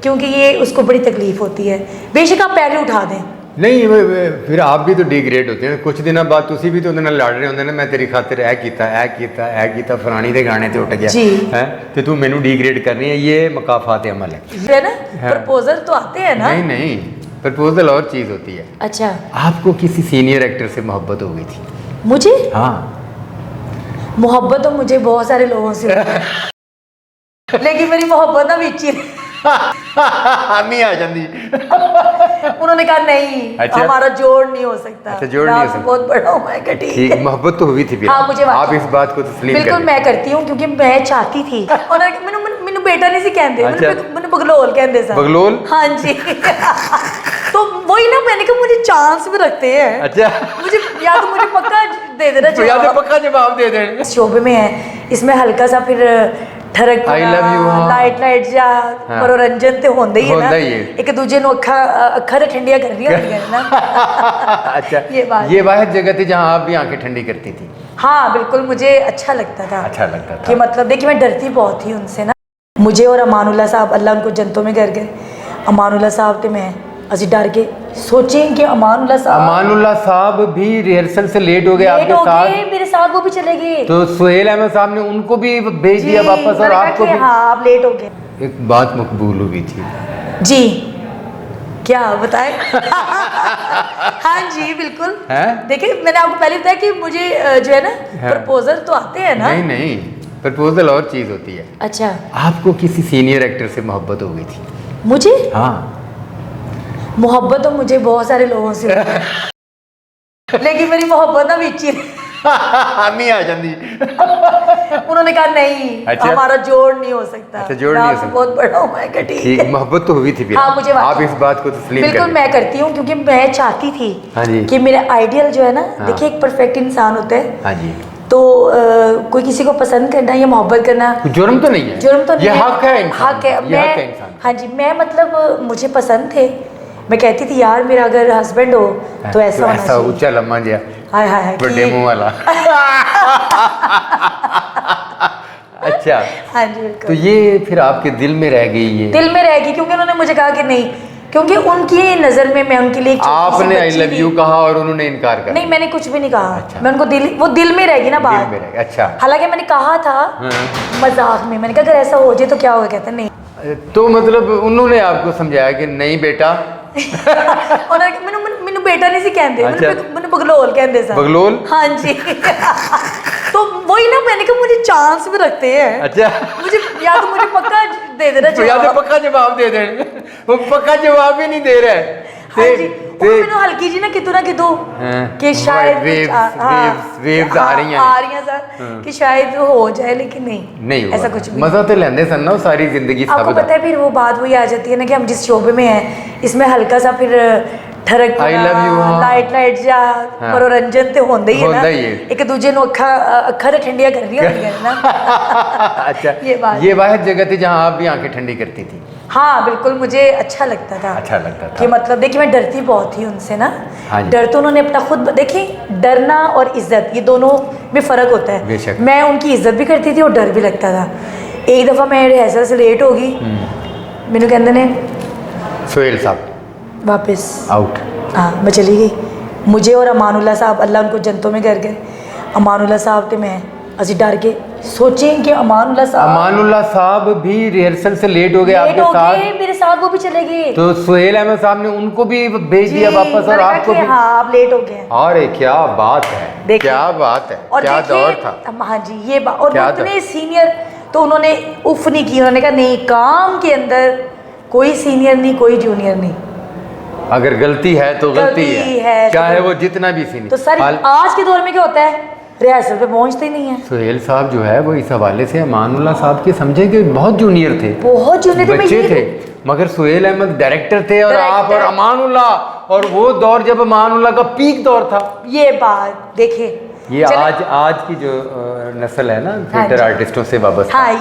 क्योंकि ये उसको बड़ी तकलीफ होती है। बेशक आप पहले उठा दें। नहीं फिर आप भी तो डिग्रेड होते हैं कुछ दिनों बाद, तुसी भी तो उन्होंने लड़ रहे होंगे ना, मैं तेरी खातिर ऐ कीता फलानी दे गाने ते उठ गया जी। है ते तू मैनू डिग्रेड कर रही है, ये मकाफात अमल है। है ना, हाँ। प्रपोजल तो आते हैं ना। नहीं प्रपोजल और चीज़ होती है। अच्छा, आपको किसी सीनियर एक्टर से मोहब्बत हो गई थी? मुझे हाँ। मोहब्बत तो मुझे बहुत सारे लोगों से हुई है। लेकिन मेरी मोहब्बत ना बीच ही नहीं आ जाती। उन्होंने कहा नहीं, अच्छा। हमारा जोड़ नहीं हो सकता। अच्छा, जोड़ नहीं हो सकता। बहुत बड़ा हूँ मैं, ठीक ठीक, है। मोहब्बत तो हुई थी फिर। हाँ, मुझे आप इस बात को तस्लीम बिल्कुल कर मैं करती हूँ, क्योंकि मैं चाहती थी। और मैनू बेटा नहीं सी कहते, अच्छा। मैंने बगलोल कहते सा। बगलोल? हाँ जी। तो वही ना, मैंने कहा मुझे चांस में रखते हैं। अच्छा, मुझे या तो मुझे पक्का दे देना तो या तो जवाब। पक्का जवाब दे दें। इस शोबे में है, इसमें हल्का सा फिर ठरक I love you, हाँ। लाइट ਜਾਂ हाँ। मनोरंजन तो होंदा ही है ना, होंदा ही है। एक दूजे ਨੂੰ ਅੱਖਾਂ ਤੇ ਠੰਡੀਆਂ ਕਰਦੀਆਂ ਹੁੰਦੀਆਂ ਨੇ ना। अच्छा, ये बात ये वाहिद जगह थी जहाँ आप भी आंखें ठंडी करती थी। हाँ बिल्कुल, मुझे अच्छा लगता था। अच्छा लगता था कि मतलब देखिए, मैं डरती बहुत थी उनसे ना। मुझे और अमानुल्लाह साहब, अल्लाह उनको जन्नतों में कर गए, अमानुल्लाह साहब ते मैं ਅਸੀਂ डर के सोचें कि अमानुल्लाह साहब भी रिहर्सल से लेट हो गए लेट आपके हो साथ, गए, मेरे साथ वो भी चले गए। तो सुहेल अहमद साहब ने उनको भी भेज जी, दिया वापस, और मैंने कहा आपको कि भी। हाँ, आप लेट हो गए। एक बात मकबूल हुई थी जी, क्या बताएं? हाँ जी बिल्कुल। हैं? देखिए, मैंने आपको पहले बताया कि मुझे जो है ना प्रपोजल तो आते हैं ना। नहीं प्रपोजल और चीज़ होती है। अच्छा, आपको किसी सीनियर एक्टर से मोहब्बत हो गई थी? मुझे हाँ। मोहब्बत तो मुझे बहुत सारे लोगों से हुई है। लेकिन मेरी मोहब्बत ना बीच ही नहीं आ जाती। उन्होंने कहा नहीं, अच्छा। हमारा जोड़ नहीं हो सकता। अच्छा, जोड़ नहीं हो सकता। बहुत बड़ा हूँ मैं, ठीक ठीक, है। मोहब्बत तो हुई थी फिर। हाँ, मुझे आप इस बात को तस्लीम बिल्कुल कर मैं करती हूँ, क्योंकि मैं चाहती थी हाँ जी। कि मेरा आइडियल जो है ना, हाँ। देखिए एक परफेक्ट इंसान होता है, हाँ जी। तो कोई किसी को पसंद करना या मोहब्बत करना जुर्म तो नहीं है, जुर्म तो नहीं ये है, हक है इंसान, हक है। ये हक है इंसान। हाँ जी, मैं मतलब मुझे पसंद थे, मैं कहती थी यार मेरा अगर हस्बैंड हो तो ऐसा होना चाहिए। ऊंचा लम्मा जिया, हाय हाय हाय, बड़े मुंह वाला। अच्छा, हाँ जी बिल्कुल। तो ये फिर आपके दिल में रह गई ये? दिल में रहेगी, क्योंकि उन्होंने मुझे कहा कि नहीं, क्योंकि उनकी नज़र में मैं उनके लिए एक छोटी सी आपने आई बच्ची लव थी। यू कहा और उन्होंने इनकार कर नहीं, मैंने कुछ भी नहीं कहा। अच्छा। मैं उनको वो दिल में रहेगी ना दिल बात। में रह गई। अच्छा, हालांकि मैंने कहा था हाँ। मजाक में, मैंने कहा अगर ऐसा हो जाए तो क्या होगा, कहते नहीं। तो मतलब उन्होंने आपको समझाया कि नहीं बेटा? उन्होंने मैनू बेटा नहीं सी कहते, अच्छा। मैंने बगलोल कहते सा। बगलोल? हाँ जी। तो वही ना, मैंने कहा मुझे चांस में रखते हैं। अच्छा, मुझे या तो मुझे पक्का दे देना तो या तो जवाब। पक्का जवाब दे दें। वो पक्का जवाब ही नहीं दे रहे। हाँ जी, वो मैंने हल्की जी ना कितों हाँ। कि शायद waves आ रही हैं। आ रही हैं सर, कि शायद हो जाए, लेकिन नहीं हुआ। ऐसा कुछ भी मजा तो लेंदे सन ना वो सारी जिंदगी आपको साबित पता है, फिर वो बात वही आ जाती है ना कि हम जिस शोबे में हैं, इसमें हल्का सा फिर ठरक I love you, हाँ। लाइट ਜਾਂ हाँ। मनोरंजन तो होंदा ही है ना, होंदा ही है। एक दूजे ਨੂੰ ਅੱਖਾਂ ਤੇ ਠੰਡੀਆਂ ਕਰਦੀਆਂ ਹੁੰਦੀਆਂ ਨੇ ना। अच्छा, ये बात ये वाहिद जगह थी जहाँ आप भी आंखें ठंडी करती थी। हाँ बिल्कुल, मुझे अच्छा लगता था। अच्छा लगता था कि मतलब देखिए, मैं डरती बहुत थी उनसे ना। हाँ जी। डर तो उन्होंने अपना खुद, देखिए डरना और इज्जत ये दोनों में फ़र्क होता है। बेशक। मैं उनकी इज्जत भी करती थी और डर भी लगता था। एक दफ़ा मैं रिहर्सल से लेट होगी, मैंने कहते ने सुहेल साहब वापस, आउट। हाँ मैं चली गई। मुझे और अमानुल्लाह साहब, अल्लाह उनको जन्नतों में कर गए, अमानुल्लाह साहब ते मैं ਅਸੀਂ डर के सोचें कि अमानुल्लाह साहब भी रिहर्सल से लेट हो गए लेट आपके हो साथ, गए, मेरे साथ वो भी चले गए। तो सुहेल अहमद साहब ने उनको भी भेज दिया वापस और मैंने कहा आपको कि भी। हाँ आप लेट हो गए। अरे क्या बात है, देखिए। क्या बात है, और क्या देखिए, दौर था। हाँ जी ये बात, और क्या वो इतने सीनियर, तो उन्होंने उफ नहीं की, उन्होंने कहा नहीं, काम के अंदर कोई सीनियर नहीं कोई जूनियर नहीं, अगर गलती है तो गलती है, चाहे वो जितना भी सीनियर। तो सर आज के दौर में क्या होता है, रिहर्सल पे पहुंचते ही नहीं है। सुहेल साहब जो है वो इस हवाले से अमानुल्लाह साहब के समझे कि बहुत जूनियर थे, बहुत जूनियर थे, बच्चे थे, मगर सुहेल अहमद डायरेक्टर थे और आप और अमानुल्लाह, और वो दौर जब अमानुल्लाह का पीक दौर था। ये बात देखिए, ये आज की जो नस्ल है ना थिएटर आर्टिस्टों से वाबस्ता, हाँ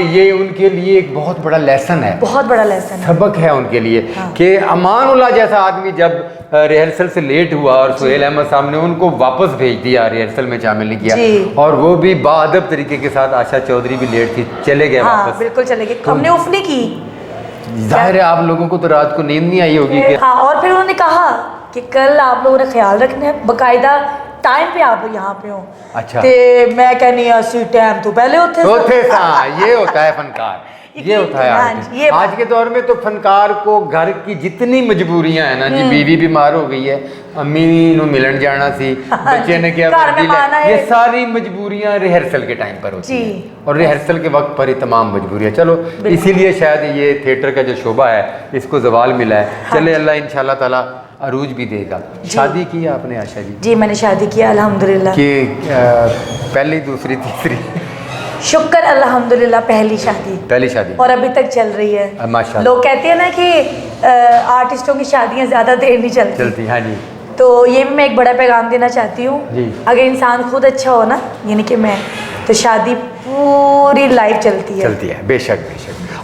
ये उनके लिए एक बहुत बड़ा लेसन है, बहुत बड़ा लेसन है, सबक है उनके लिए। हाँ। कि अमानुल्लाह जैसा आदमी जब रिहर्सल से लेट हुआ और सुहेल अहमद साहब ने उनको वापस भेज दिया, रिहर्सल में शामिल नहीं किया, और वो भी बाअदब तरीके के साथ, आशा चौधरी भी लेट थी, चले गए वापस। बिल्कुल चले गए, हमने उफ नहीं की। जाहिर है आप लोगों को तो रात को नींद नहीं आई होगी कि हाँ, और फिर उन्होंने कहा कि कल आप लोगों ने ख्याल रखना है, बकायदा टाइम पे आप यहाँ पे हो। अच्छा, ते मैं कहनी असी टाइम तो पहले होते ये होता है फनकार, ये होता है आर्टिस्ट। आज के दौर में तो फनकार को घर की जितनी मजबूरियां है ना जी, बीवी बीमार हो गई है, अम्मी नु मिलन जाना सी, बच्चे ने क्या ये सारी मजबूरियां रिहर्सल के टाइम पर होती है, और रिहर्सल के वक्त पर ही तमाम मजबूरियां। चलो इसीलिए शायद ये थिएटर का जो शोबा है इसको जवाल मिला है। चले अल्लाह इंशाल्लाह ताला अरूज भी देगा। शादी की आपने आशा जी? जी मैंने शादी किया अल्हम्दुलिल्लाह। कि पहली दूसरी तीसरी? शुक्र अल्हम्दुलिल्लाह, पहली शादी और अभी तक चल रही है माशाल्लाह। लोग कहते हैं ना कि आर्टिस्टों की शादियां ज्यादा देर नहीं चलती। हाँ जी। तो ये भी मैं एक बड़ा पैगाम देना चाहती हूँ, अगर इंसान खुद अच्छा हो ना, यानी कि मैं, तो शादी पूरी लाइफ चलती है। बेशक।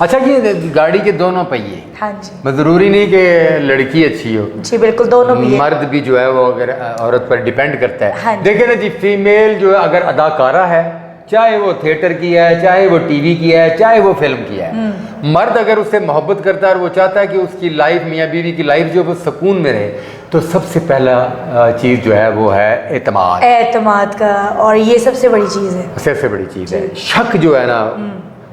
अच्छा, ये गाड़ी के दोनों पहिए, हाँ जी, जरूरी नहीं कि लड़की अच्छी हो जी बिल्कुल, दोनों भी मर्द भी जो है वो अगर औरत पर डिपेंड करता है। हाँ, देखिए ना जी, फीमेल जो है अगर अदाकारा है, चाहे वो थिएटर की है, चाहे वो टीवी की है, चाहे वो फिल्म की है, मर्द अगर उससे मोहब्बत करता है और वो चाहता है कि उसकी लाइफ, मियाँ बीवी की लाइफ जो वो सुकून में रहे, तो सबसे पहला चीज़ जो है वो है एतमाद का, और ये सबसे बड़ी चीज़ है, सबसे बड़ी चीज़ है। शक जो है ना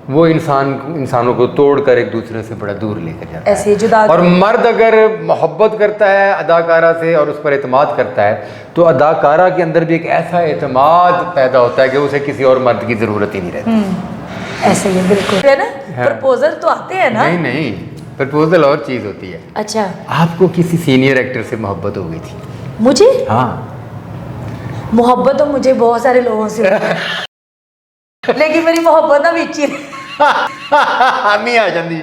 वो इंसानों को तोड़कर एक दूसरे से बड़ा दूर लेकर जाता है, ऐसे जुदा। और मर्द अगर मोहब्बत करता है अदाकारा से और उस पर एतमाद करता है, तो अदाकारा के अंदर भी एक ऐसा एतमाद पैदा होता है कि उसे किसी और मर्द की ज़रूरत ही नहीं रहती। ऐसे ही बिल्कुल है ना। प्रपोजल तो आते हैं ना? नहीं, प्रपोजल और चीज़ होती है। अच्छा, आपको किसी सीनियर एक्टर से मोहब्बत हो गई थी? मुझे? हाँ, मोहब्बत तो मुझे बहुत सारे लोगों से लेकिन मेरी मोहब्बत ना बीच हामी आ जाती।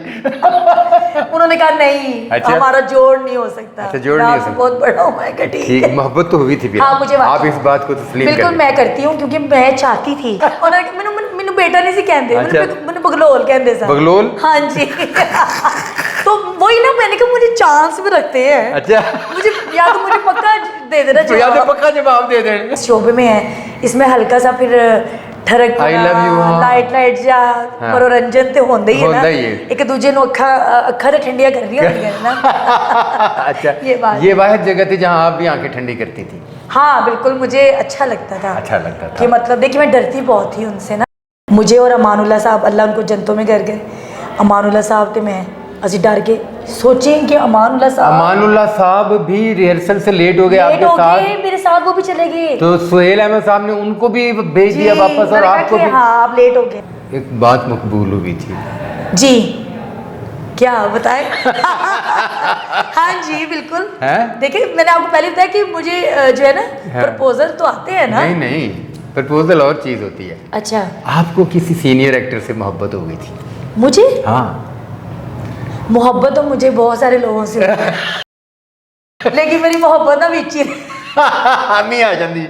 उन्होंने कहा नहीं, अच्छा? हमारा जोड़ नहीं हो सकता। अच्छा, जोड़ नहीं हो सकता। बहुत बड़ा हूँ मैं, ठीक है। मोहब्बत तो हुई थी फिर। हाँ, मुझे आप इस बात को तस्लीम बिल्कुल मैं करती हूँ, क्योंकि मैं चाहती थी। और मैंने बेटा नहीं सी कहते, मैंने बगलोल कहते सा। बगलोल? हाँ जी। तो वही ना, मैंने कहा मुझे चांस में रखते हैं। अच्छा, मुझे या तो मुझे पक्का दे देना चाहिए, या तो पक्का जवाब दे देना। शोबे में है, इसमें हल्का सा फिर ठरक, लाइट या मनोरंजन तो होंदा ही है ना, एक दूजे नु अखा ठंडिया कर रही होती है ना। अच्छा, ये वाहिद जगह थी जहाँ आप भी आंखें ठंडी करती थी? हाँ बिल्कुल, मुझे अच्छा लगता था कि मतलब देखिए मैं डरती बहुत थी उनसे ना। मुझे और अमानुल्लाह साहब, अल्लाह उनको जन्नतों में कर गए, अमानुल्लाह साहब ते मैं असी डर के सोचें कि अमानुल्लाह साहब भी रिहर्सल से लेट हो गए आपके साथ, मेरे साथ वो भी चले गए, तो सुहेल अहमद साहब ने उनको भी भेज दिया वापस और आपको भी। हाँ, आप लेट हो गए। एक बात मकबूल हुई थी जी, क्या बताएं? हाँ जी बिल्कुल। देखिए मैंने आपको पहले बताया कि मुझे जो है ना प्रपोजल तो आते हैं ना। नहीं, प्रपोजल और चीज होती है। अच्छा, आपको किसी सीनियर एक्टर से मोहब्बत हो गई थी? मुझे? हाँ, मोहब्बत तो मुझे बहुत सारे लोगों से लेकिन मेरी मोहब्बत ना बीच हामी आ जाती।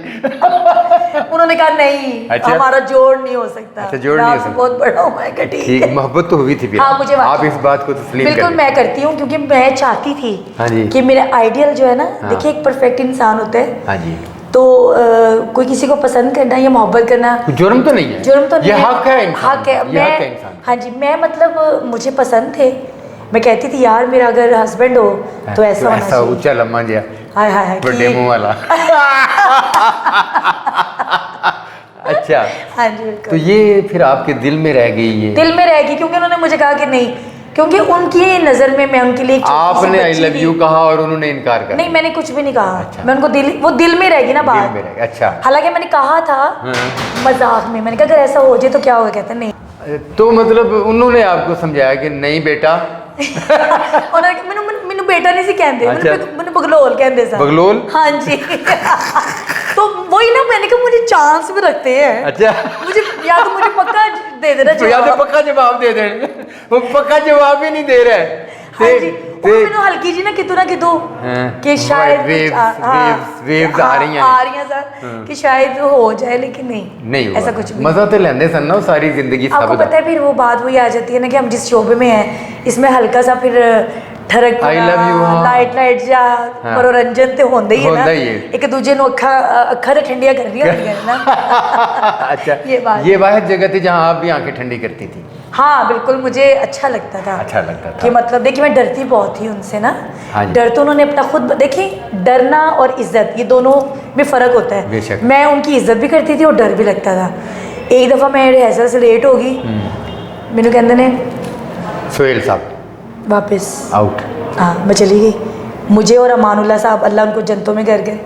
उन्होंने कहा नहीं, अच्छा? हमारा जोड़ नहीं हो सकता। अच्छा, जोड़ नहीं हो सकता। बहुत बड़ा हूँ मैं, ठीक। मोहब्बत तो हुई थी फिर। हाँ, मुझे आप इस बात को तस्लीम बिल्कुल मैं करती हूँ, क्योंकि मैं चाहती थी कि मेरा आइडियल जो है ना, देखिए एक परफेक्ट इंसान होता है। हाँ जी। तो कोई किसी को पसंद करना या मोहब्बत करना जुर्म तो नहीं है, जुर्म तो नहीं है, हक है, हक है। मैं, हाँ जी, मैं मतलब मुझे पसंद थे, मैं कहती थी यार मेरा अगर हस्बैंड हो तो ऐसा होना चाहिए, ऊंचा लम्बा जिया, हाय हाय बड़े मुंह वाला। अच्छा। हाँ जी तो बिल्कुल। ये फिर आपके दिल में रह गई ये? दिल में रहेगी क्योंकि उन्होंने मुझे कहा कि नहीं, क्योंकि उनकी नज़र में मैं उनके लिए एक छोटी सी आपने आई बच्ची लव थी। यू कहा और उन्होंने इनकार कर नहीं, मैंने कुछ भी नहीं कहा। अच्छा। मैं उनको वो दिल में रहेगी ना दिया? बात। दिल में रह गया। अच्छा। हालांकि मैंने कहा था हाँ। मजाक में, मैंने कहा अगर ऐसा हो जाए तो क्या होगा, कहते नहीं। तो मतलब उन्होंने आपको समझाया कि नहीं बेटा? और मैंने बेटा नहीं सी कहते, अच्छा। मैंने बगलोल कहते सर। बगलोल? हाँ जी। तो वही ना, मैंने कहा मुझे चांस में रखते हैं। अच्छा। मुझे या तो मुझे पक्का दे देना तो या तो जवाब। पक्का जवाब दे दें, वो पक्का जवाब ही नहीं दे रहे। हाँ जी, वो मैंने हल्की जी ना कितु कि शायद वेव्स आ रही हैं। आ रही हैं सर, कि शायद हो जाए, लेकिन नहीं हुआ। ऐसा कुछ भी। मजा तो लेंदे सन ना वो सारी जिंदगी। आपको पता है फिर वो बात वही आ जाती है ना कि हम जिस शोबे में हैं इसमें हल्का सा फिर ठरक I love you, हाँ। लाइट ਜਾਂ हाँ। मनोरंजन तो होंदा ही है ना, होंदा ही है। एक दूजे ਨੂੰ ਅੱਖਾਂ ਤੇ ਠੰਡੀਆਂ ਕਰਦੀਆਂ ਹੁੰਦੀਆਂ ਨੇ ना। अच्छा, ये बात। ये वाहिद जगह थी जहाँ आप भी आंखें ठंडी करती थी। हाँ बिल्कुल, मुझे अच्छा लगता था। अच्छा लगता था कि मतलब देखिए मैं डरती बहुत थी उनसे ना। हाँ जी। डर तो उन्होंने अपना खुद, देखिए डरना और इज्जत ये दोनों में फ़र्क होता है। बेशक। मैं उनकी इज्जत भी करती थी और डर भी लगता था। एक दफ़ा मैं रिहर्सल से लेट होगी, मैंने कहते ने सोहेल साहब वापस आउट। हाँ मैं चली गई। मुझे और अमानुल्ला साहब, अल्लाह उनको जन्नतों में कर गए,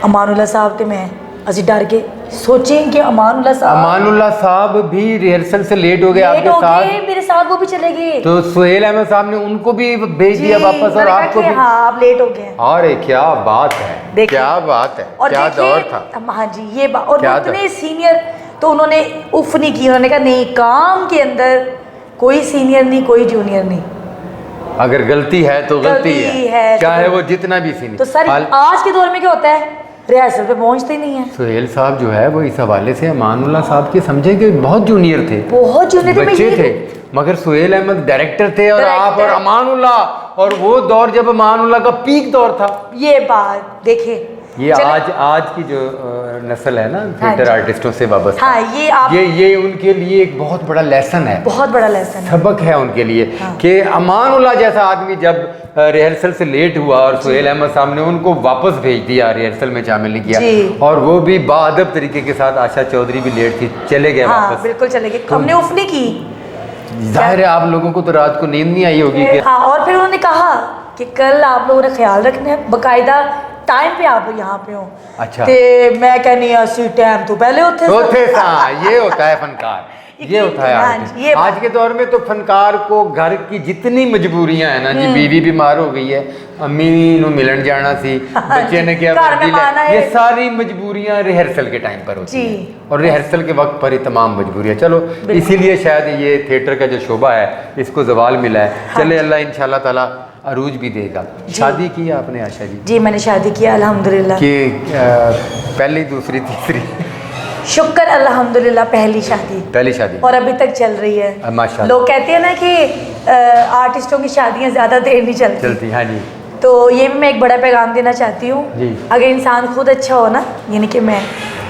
अमानुल्ला साहब तो मैं असी डर के सोचें कि अमानुल्ला साहब भी रिहर्सल से लेट हो गए आपके साथ। मेरे साथ वो भी चले गए। तो सुहेल अहमद साहब ने उनको भी भेज दिया वापस और आपको भी। हाँ आप लेट हो गए। अरे क्या बात है, क्या बात है, और क्या दौर था। हाँ जी ये बात। और क्या इतने सीनियर, तो उन्होंने उफ नहीं की, उन्होंने कहा नहीं, काम के अंदर कोई सीनियर नहीं कोई जूनियर नहीं, अगर गलती है तो गलती है, चाहे वो जितना भी सीनियर। तो सर आज के दौर में क्या होता है, रिहर्सल पे पहुंचते ही नहीं है। सुहेल साहब जो है वो इस हवाले से अमानुल्लाह साहब के समझे कि बहुत जूनियर थे, बहुत जूनियर थे, बच्चे थे, मगर सुहेल अहमद डायरेक्टर थे और आप और अमानुल्लाह, और वो दौर जब अमानुल्लाह का पीक दौर था। ये बात देखिए, ये आज की जो नस्ल है ना थिएटर आर्टिस्टों से वाबस्ता, हाँ, ये उनके लिए एक बहुत बड़ा लेसन है, बहुत बड़ा लेसन है, सबक है उनके लिए। कि अमानुल्लाह जैसा आदमी जब रिहर्सल से लेट हुआ और सुहेल अहमद साहब ने उनको वापस भेज दिया, रिहर्सल में शामिल नहीं किया, और वो भी बाअदब तरीके के साथ, आशा चौधरी भी लेट थी, चले गए वापस। बिल्कुल चले गए, हमने उफ नहीं की। जाहिर है आप लोगों को तो रात को नींद नहीं आई होगी। हाँ, और फिर उन्होंने कहा कि कल आप लोगों ने ख्याल रखना है, बाकायदा टाइम पे आप यहाँ पे हो। अच्छा। ते मैं कहनी असी टाइम तो पहले होते ये होता है फनकार, ये होता है आर्टिस्ट। आज के दौर में तो फनकार को घर की जितनी मजबूरियां है ना जी, बीवी बीमार हो गई है, अम्मी नू मिलन जाना सी, बच्चे ने क्या ये सारी मजबूरियां रिहर्सल के टाइम पर होती है, और रिहर्सल के वक्त पर ही तमाम मजबूरियां। चलो इसीलिए शायद ये थिएटर का जो शोबा है इसको जवाल मिला है। चले अल्लाह इंशाल्लाह ताला अरूज भी देगा। शादी की आपने आशा जी? जी मैंने शादी किया अल्हम्दुलिल्लाह। कि पहली दूसरी तीसरी? शुक्र अल्हम्दुलिल्लाह, पहली शादी और अभी तक चल रही है माशाल्लाह। लोग कहते हैं ना कि आर्टिस्टों की शादियां ज़्यादा देर नहीं चलती। हाँ जी। तो ये भी मैं एक बड़ा पैगाम देना चाहती हूँ, अगर इंसान खुद अच्छा हो ना, यानी कि मैं,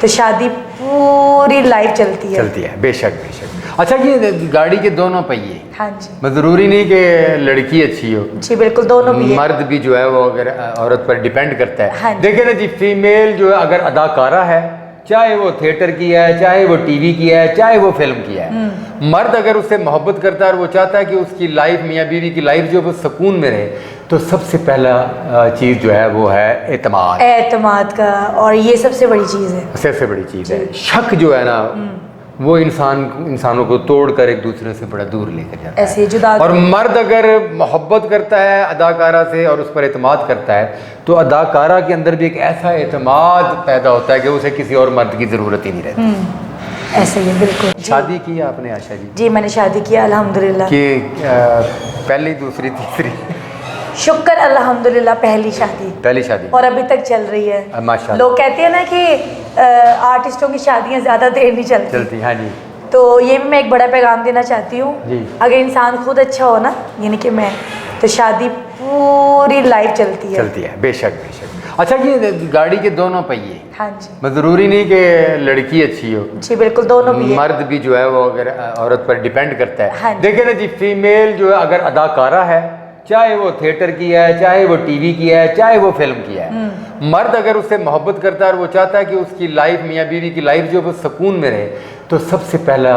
तो शादी पूरी लाइफ चलती है। बेशक बेशक। अच्छा, ये गाड़ी के दोनों पहिए, हाँ जी, ज़रूरी नहीं कि लड़की अच्छी हो जी, बिल्कुल दोनों भी, मर्द भी जो है वो अगर औरत पर डिपेंड करता है। हाँ, देखिए ना जी, फीमेल जो है अगर अदाकारा है, चाहे वो थिएटर की है, चाहे वो टीवी की है, चाहे वो फिल्म की है, मर्द अगर उससे मोहब्बत करता है और वो चाहता है कि उसकी लाइफ, मियाँ बीवी की लाइफ जो वो सुकून में रहे, तो सबसे पहला चीज़ जो है वो है एतमाद का, और ये सबसे बड़ी चीज़ है, सबसे बड़ी चीज़ है। शक जो है ना वो इंसानों को तोड़कर एक दूसरे से बड़ा दूर लेकर जाता है, ऐसे जुदा। और मर्द अगर मोहब्बत करता है अदाकारा से और उस पर एतमाद करता है, तो अदाकारा के अंदर भी एक ऐसा एतमाद पैदा होता है कि उसे किसी और मर्द की ज़रूरत ही नहीं रहती। ऐसे ही बिल्कुल। शादी की आपने आशा जी? जी मैंने शादी किया अल्हम्दुलिल्लाह। कि पहली दूसरी तीसरी? शुक्र अल्हम्दुलिल्लाह, पहली शादी और अभी तक चल रही है माशाल्लाह। लोग कहते हैं ना कि आर्टिस्टों की शादियां ज़्यादा देर नहीं चलती। हाँ जी। तो ये भी मैं एक बड़ा पैगाम देना चाहती हूँ, अगर इंसान खुद अच्छा हो ना, यानी कि मैं, तो शादी पूरी लाइफ चलती है। बेशक बेशक। अच्छा, ये गाड़ी के दोनों पहिए, हाँ जी, ज़रूरी नहीं कि लड़की अच्छी हो, जी, बिल्कुल दोनों भी, मर्द भी जो है वो अगर औरत पर डिपेंड करता है। हाँ, देखिए ना जी, फीमेल जो है अगर अदाकारा है, चाहे वो थिएटर की है, चाहे वो टीवी की है, चाहे वो फिल्म की है। मर्द अगर उससे मोहब्बत करता है और वो चाहता है कि उसकी लाइफ, मियाँ बीवी की लाइफ जो वो सुकून में रहे, तो सबसे पहला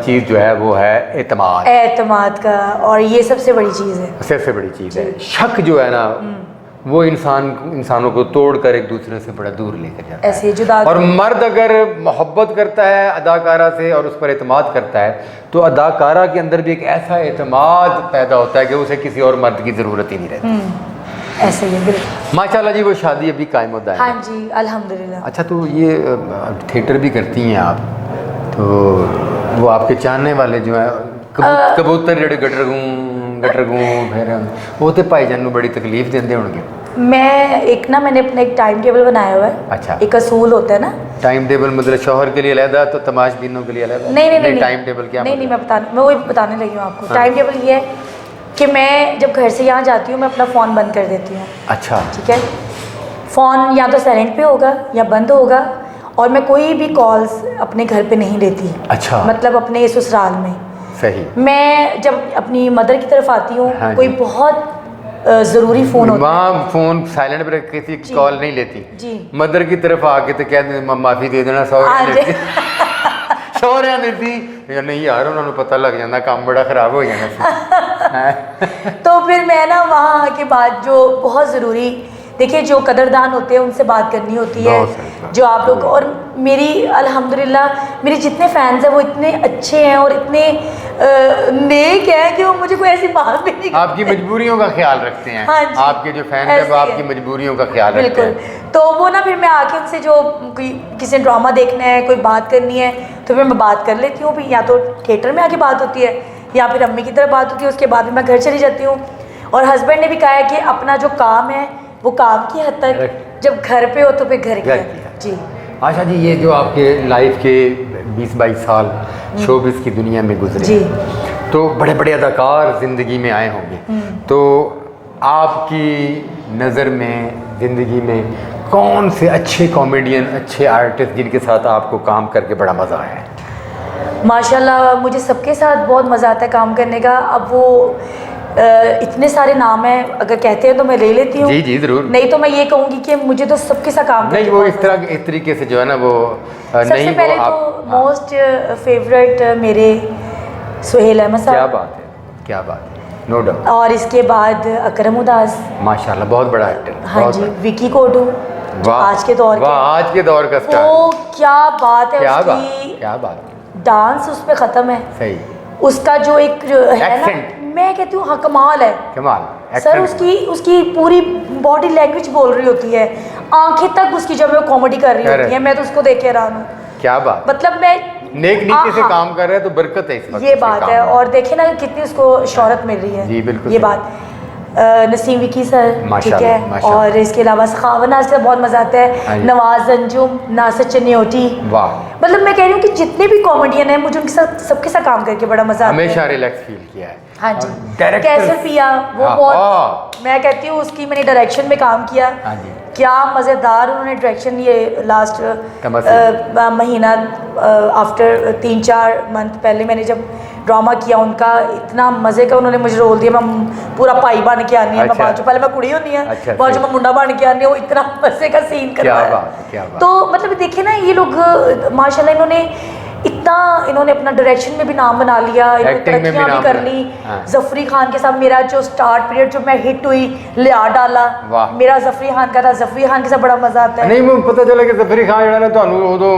चीज़ जो है वो है एतमाद। एतमाद का, और ये सबसे बड़ी चीज़ है, सबसे बड़ी चीज़ है। शक जो है ना वो इंसानों को तोड़कर एक दूसरे से बड़ा दूर लेकर जाता है। ऐसे जुदा। और मर्द अगर मोहब्बत करता है अदाकारा से और उस पर एतमाद करता है, तो अदाकारा के अंदर भी एक ऐसा एतमाद पैदा होता है कि उसे किसी और मर्द की ज़रूरत ही नहीं रहती। ऐसे ही है, बिल्कुल। माशाल्लाह जी, वो शादी अभी कायम होता है। हाँ जी, अल्हम्दुलिल्लाह। अच्छा, तो ये थिएटर भी करती हैं आप, तो वो आपके चाहने वाले जो हैं कबूतर जड़े गटरगूं फिर वो तो भाईजान को बड़ी तकलीफ देंदे होंगे। मैंने अपना एक टाइम टेबल बनाया हुआ है। अच्छा। एक असूल होता है ना। टाइम टेबल मतलब शौहर के लिए अलग, तो तमाशबीनों के लिए अलग? नहीं, टाइम टेबल क्या? नहीं, मैं वही बताने लगी हूँ आपको। टाइम टेबल ये है कि मैं जब घर से यहाँ जाती हूँ, मैं अपना फ़ोन बंद कर देती हूँ। अच्छा। ठीक है, फ़ोन या तो साइलेंट पे होगा या बंद होगा, और मैं कोई भी कॉल्स अपने घर पे नहीं लेती। अच्छा। मतलब अपने ससुराल में। सही। मैं जब अपनी मदर की तरफ आती हूँ, हाँ, कोई बहुत ज़रूरी फ़ोन होता है, माँ फ़ोन साइलेंट पर किसी की कॉल नहीं लेती जी। मदर की तरफ आके तो कह दे माफ़ी दे देना, सौरिया देती या नहीं यार, उन्होंने पता लग जाता काम बड़ा ख़राब हो जाना। तो फिर मैं ना वहाँ आके बात जो बहुत ज़रूरी, देखिए जो कदरदान होते हैं उनसे बात करनी होती है, जो आप लोग। और मेरी अल्हम्दुलिल्लाह मेरे जितने फैंस हैं वो इतने अच्छे हैं और इतने नेक हैं कि वो मुझे कोई ऐसी बात भी नहीं, आपकी मजबूरियों का ख्याल रखते हैं। हाँ जी, आपके जो फैन है वो आपकी मजबूरियों का ख्याल रखते हैं। बिल्कुल। तो वो ना फिर मैं आके उनसे जो किसी ने ड्रामा देखना है, कोई बात करनी है, तो फिर मैं बात कर लेती हूँ। फिर या तो थिएटर में आके बात होती है या फिर अम्मी की तरफ बात होती है, उसके बाद मैं घर चली जाती हूँ। और हस्बैंड ने भी कहा है कि अपना जो काम है वो काम की हद तक, जब घर पे हो तो फिर घर की जी। आशा जी, ये जो आपके लाइफ के 20-22 साल शोबिस की दुनिया में गुजरे जी, तो बड़े बड़े अदाकार ज़िंदगी में आए होंगे, तो आपकी नज़र में ज़िंदगी में कौन से अच्छे कॉमेडियन, अच्छे आर्टिस्ट जिनके साथ आपको काम करके बड़ा मज़ा आया है? माशाल्लाह मुझे सबके साथ बहुत मज़ा आता है काम करने का। अब वो इतने सारे नाम हैं, अगर कहते हैं तो मैं ले लेती हूँ। जी जी ज़रूर। नहीं तो मैं ये कहूँगी कि मुझे तो सबके साथ काम नहीं, वो इस तरीके से जो है ना वो सबसे पहले तो मोस्ट फेवरेट मेरे सुहेल अहमद साहब। क्या बात है, क्या बात है, नो डाउट। और इसके बाद अकरम उदास, माशाल्लाह बहुत बड़ा एक्टर। हाँ जी। विकी कोडू, आज के दौर का, आज के दौर का स्टार। वो क्या बात है, क्या उसकी क्या बात, डांस उस पे ख़त्म है। सही। उसका जो एक है ना, मैं कहती हूँ हाँ कमाल है, कमाल सर। उसकी पूरी बॉडी लैंग्वेज बोल रही होती है, आंखें तक उसकी जब वो कॉमेडी कर रही होती है, मैं तो उसको देख के हैरान हूँ। क्या बात, मतलब मैं नेक नीति से काम कर रहे हैं तो बरकत है इस वक्त, ये बात है। और देखिए ना कितनी उसको शोहरत मिल रही है। जी बिल्कुल, ये बात। नसीम विकी सर, ठीक है। और इसके अलावा सखावत से बहुत मजा आता है, नवाज अंजुम, नासिर चनियोटी, वाह। मतलब मैं कह रही हूँ कि जितने भी कॉमेडियन हैं, मुझे उनके साथ सबके साथ काम करके बड़ा मजा आता है, हमेशा रिलैक्स फील किया है। हाँ जी। कैसर पिया, वो बहुत, मैं कहती हूँ उसकी मैंने डायरेक्शन में काम किया, क्या मज़ेदार उन्होंने डायरेक्शन, ये लास्ट महीना आफ्टर 3-4 मंथ पहले मैंने जब ड्रामा किया उनका, इतना मज़े का उन्होंने मुझे रोल दिया। मैं पूरा भाई बन के आनी है, मैं बाजू पहले मैं कुड़ी होनी है, बाजू में मुंडा बन के आनी है, वो इतना मज़े का सीन करवाया। तो मतलब देखिए ना, ये लोग माशाल्लाह इन्होंने अपना डायरेक्शन में भी नाम बना लिया, तरक्कियाँ भी कर ली। जफरी खान के साथ मेरा जो स्टार्ट पीरियड जो मैं हिट हुई, लिया डाला मेरा जफरी खान का था। जफरी खान के साथ बड़ा मजा आता है। नहीं मैं पता चला कि जफरी खान ਜਿਹੜਾ ਨਾ ਤੁਹਾਨੂੰ ਉਦੋਂ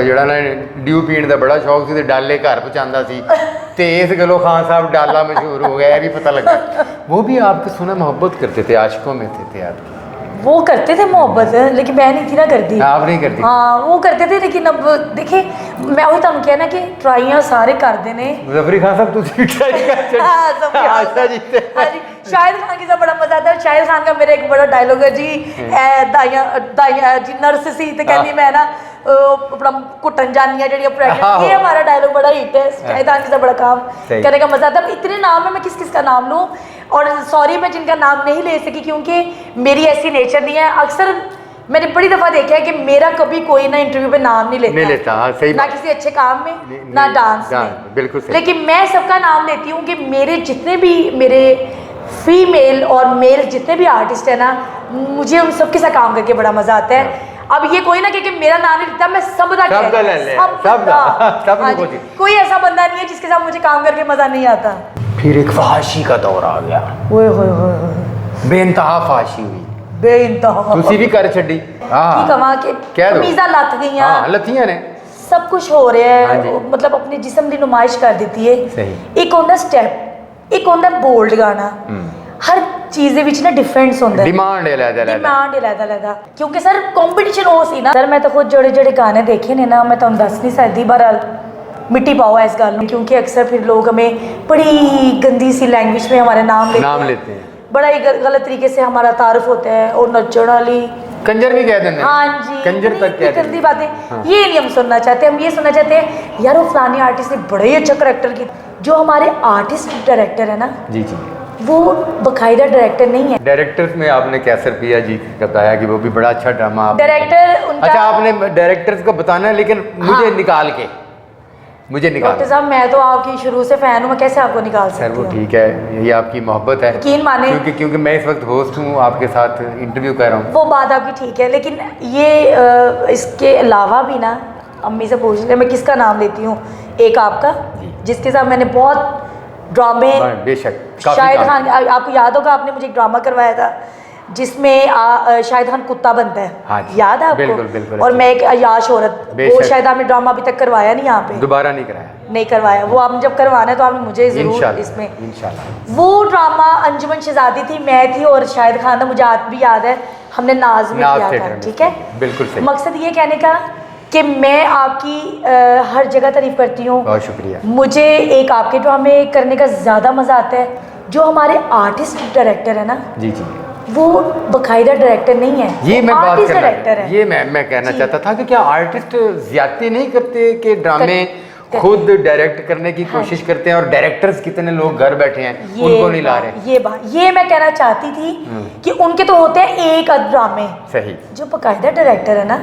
ਜਿਹੜਾ ਨਾ ਡਿਊ ਪੀਣ ਦਾ ਬੜਾ ਸ਼ੌਕ ਸੀ ਤੇ ਡਾਲੇ ਘਰ ਪਹੁੰਚਾਉਂਦਾ ਸੀ ਤੇ ਇਸ ਗੱਲੋਂ ਖਾਨ ਸਾਹਿਬ डाला मशहूर हो गया, ये भी पता लगा। वो भी आपके सुना मोहब्बत करते थे, आशिकों में थे आपके। वो करते थे मोहब्बत, लेकिन मैं नहीं थी ना करती। आप नहीं करती? हाँ वो करते थे, लेकिन अब देखिए मैं वही तुम कहना कि ट्राइयां सारे करते ने। जफरी खान साहब तुझे ट्राई करते? आशा जी शाहिद खान के साथ बड़ा मजा आता है। शाहिद खान का मेरा एक बड़ा डायलॉग है जी, दाइया जी नर्स सी तो कहनी मैं ना अपना कुटन जानी है जी, ये हमारा डायलॉग बड़ा हिट है। शाहिद खान के साथ बड़ा काम करने का मजा आता है। इतने नाम है, मैं किस किस का नाम लूँ, और सॉरी मैं जिनका नाम नहीं ले सकी क्योंकि मेरी ऐसी नेचर नहीं है। अक्सर मैंने बड़ी दफ़ा देखा है कि मेरा कभी कोई ना इंटरव्यू पे नाम नहीं लेता, सही ना किसी अच्छे काम में ना डांस में, बिल्कुल सही। लेकिन मैं सबका नाम लेती हूँ कि मेरे जितने भी मेरे फीमेल और मेल जितने भी आर्टिस्ट है ना, मुझे उन सबके साथ काम करके बड़ा मजा आता है। अब ये कोई ना कि मेरा नाम नहीं लिखता, मैं सबका कोई ऐसा बंदा नहीं है जिसके साथ मुझे काम करके मजा नहीं आता। फिर एक फहाशी का दौर आ गया, ओए होए होए, बेइंतहा फहाशी हुई, बेइंतहा तुसी भी कर छड़ी। की कमा के कमीजा लत गईयां, हाँ लथियां ने, सब कुछ हो रहा है। हाँ मतलब अपने जिस्म की नुमाइश कर देती है। सही। एक होंदा स्टेप, एक होंदा बोल्ड गाना, हर चीज़ ਦੇ ਵਿੱਚ ਨਾ ਡਿਫਰੈਂਸ ਹੁੰਦਾ ਹੈ। डिमांड है डिमांड है लैदा क्योंकि सर कंपटीशन हो सी ना सर। मैं तो खुद जोड़े गाने देखे ने ना, मैं तो दस नहीं सकती। बहरहाल मिट्टी पाओ इस गल में, क्योंकि अक्सर फिर लोग हमें बड़ी गंदी सी लैंग्वेज में हमारे नाम लेते हैं, बड़ा ही गलत तरीके से हमारा तारुफ होता है। और नचण वाली कंजर भी कह देते हैं। हाँ जी, कंजर तक कह देते गंदी बातें। हाँ। ये नहीं हम सुनना चाहते, हम ये सुनना चाहते हैं यार वो फलानी आर्टिस्ट ने बड़ा ही अच्छा करैक्टर किया। जो हमारे आर्टिस्ट डायरेक्टर है ना जी जी, वो बाकायदा डायरेक्टर नहीं है। डायरेक्टर्स में आपने कैसर पिया जी बताया कि वो भी बड़ा अच्छा ड्रामा डायरेक्टर उनका। अच्छा आपने डायरेक्टर्स को बताना है, लेकिन मुझे हाँ। निकाल के डॉक्टर साहब मैं तो आपकी शुरू से फैन हूँ, मैं कैसे आपको निकाल सकती हूँ? सर वो ठीक है, ये आपकी मोहब्बत है, यकीन माने। क्योंकि मैं इस वक्त होस्ट हूँ, आपके साथ इंटरव्यू कर रहा हूँ। वो बात आपकी ठीक है, लेकिन ये इसके अलावा भी ना अम्मी से पूछ ले, मैं किसका नाम लेती हूँ। एक आपका जिसके साथ मैंने बहुत ड्रामे, बेशक शाहिद खान, आपको याद होगा आपने मुझे एक ड्रामा करवाया था जिसमें शाहिद खान कुत्ता बनता है। हाँ याद है आपको? बिल्कुल बिल्कुल। और मैं एक अयाश औरत, वो शायद आपने ड्रामा अभी तक करवाया नहीं, यहाँ पे दोबारा नहीं करवाया। वो आपने जब करवाना है तो आपने मुझे जरूर इसमें इंशाल्लाह। वो ड्रामा अंजुमन शहजादी थी, मैं थी और शाहिद खान था, मुझे आज भी याद है, हमने नाज में किया था। ठीक है, बिल्कुल सही। मकसद ये कहने का कि मैं आपकी हर जगह तारीफ करती हूँ, बहुत शुक्रिया। मुझे एक आपके ड्रामे करने का ज़्यादा मज़ा आता है। जो हमारे आर्टिस्ट डायरेक्टर है ना जी जी, वो बाकायदा डायरेक्टर नहीं है, ये मैं बात कर डायरेक्टर है। ये मैं कहना चाहता था कि क्या आर्टिस्ट ज्यादती नहीं करते कि ड्रामे खुद डायरेक्ट करने की कोशिश करते हैं, और डायरेक्टर्स कितने लोग घर बैठे हैं उनको नहीं ला रहे। ये मैं कहना चाहती थी कि उनके तो होते हैं एक ड्रामे सही, जो बाकायदा डायरेक्टर है ना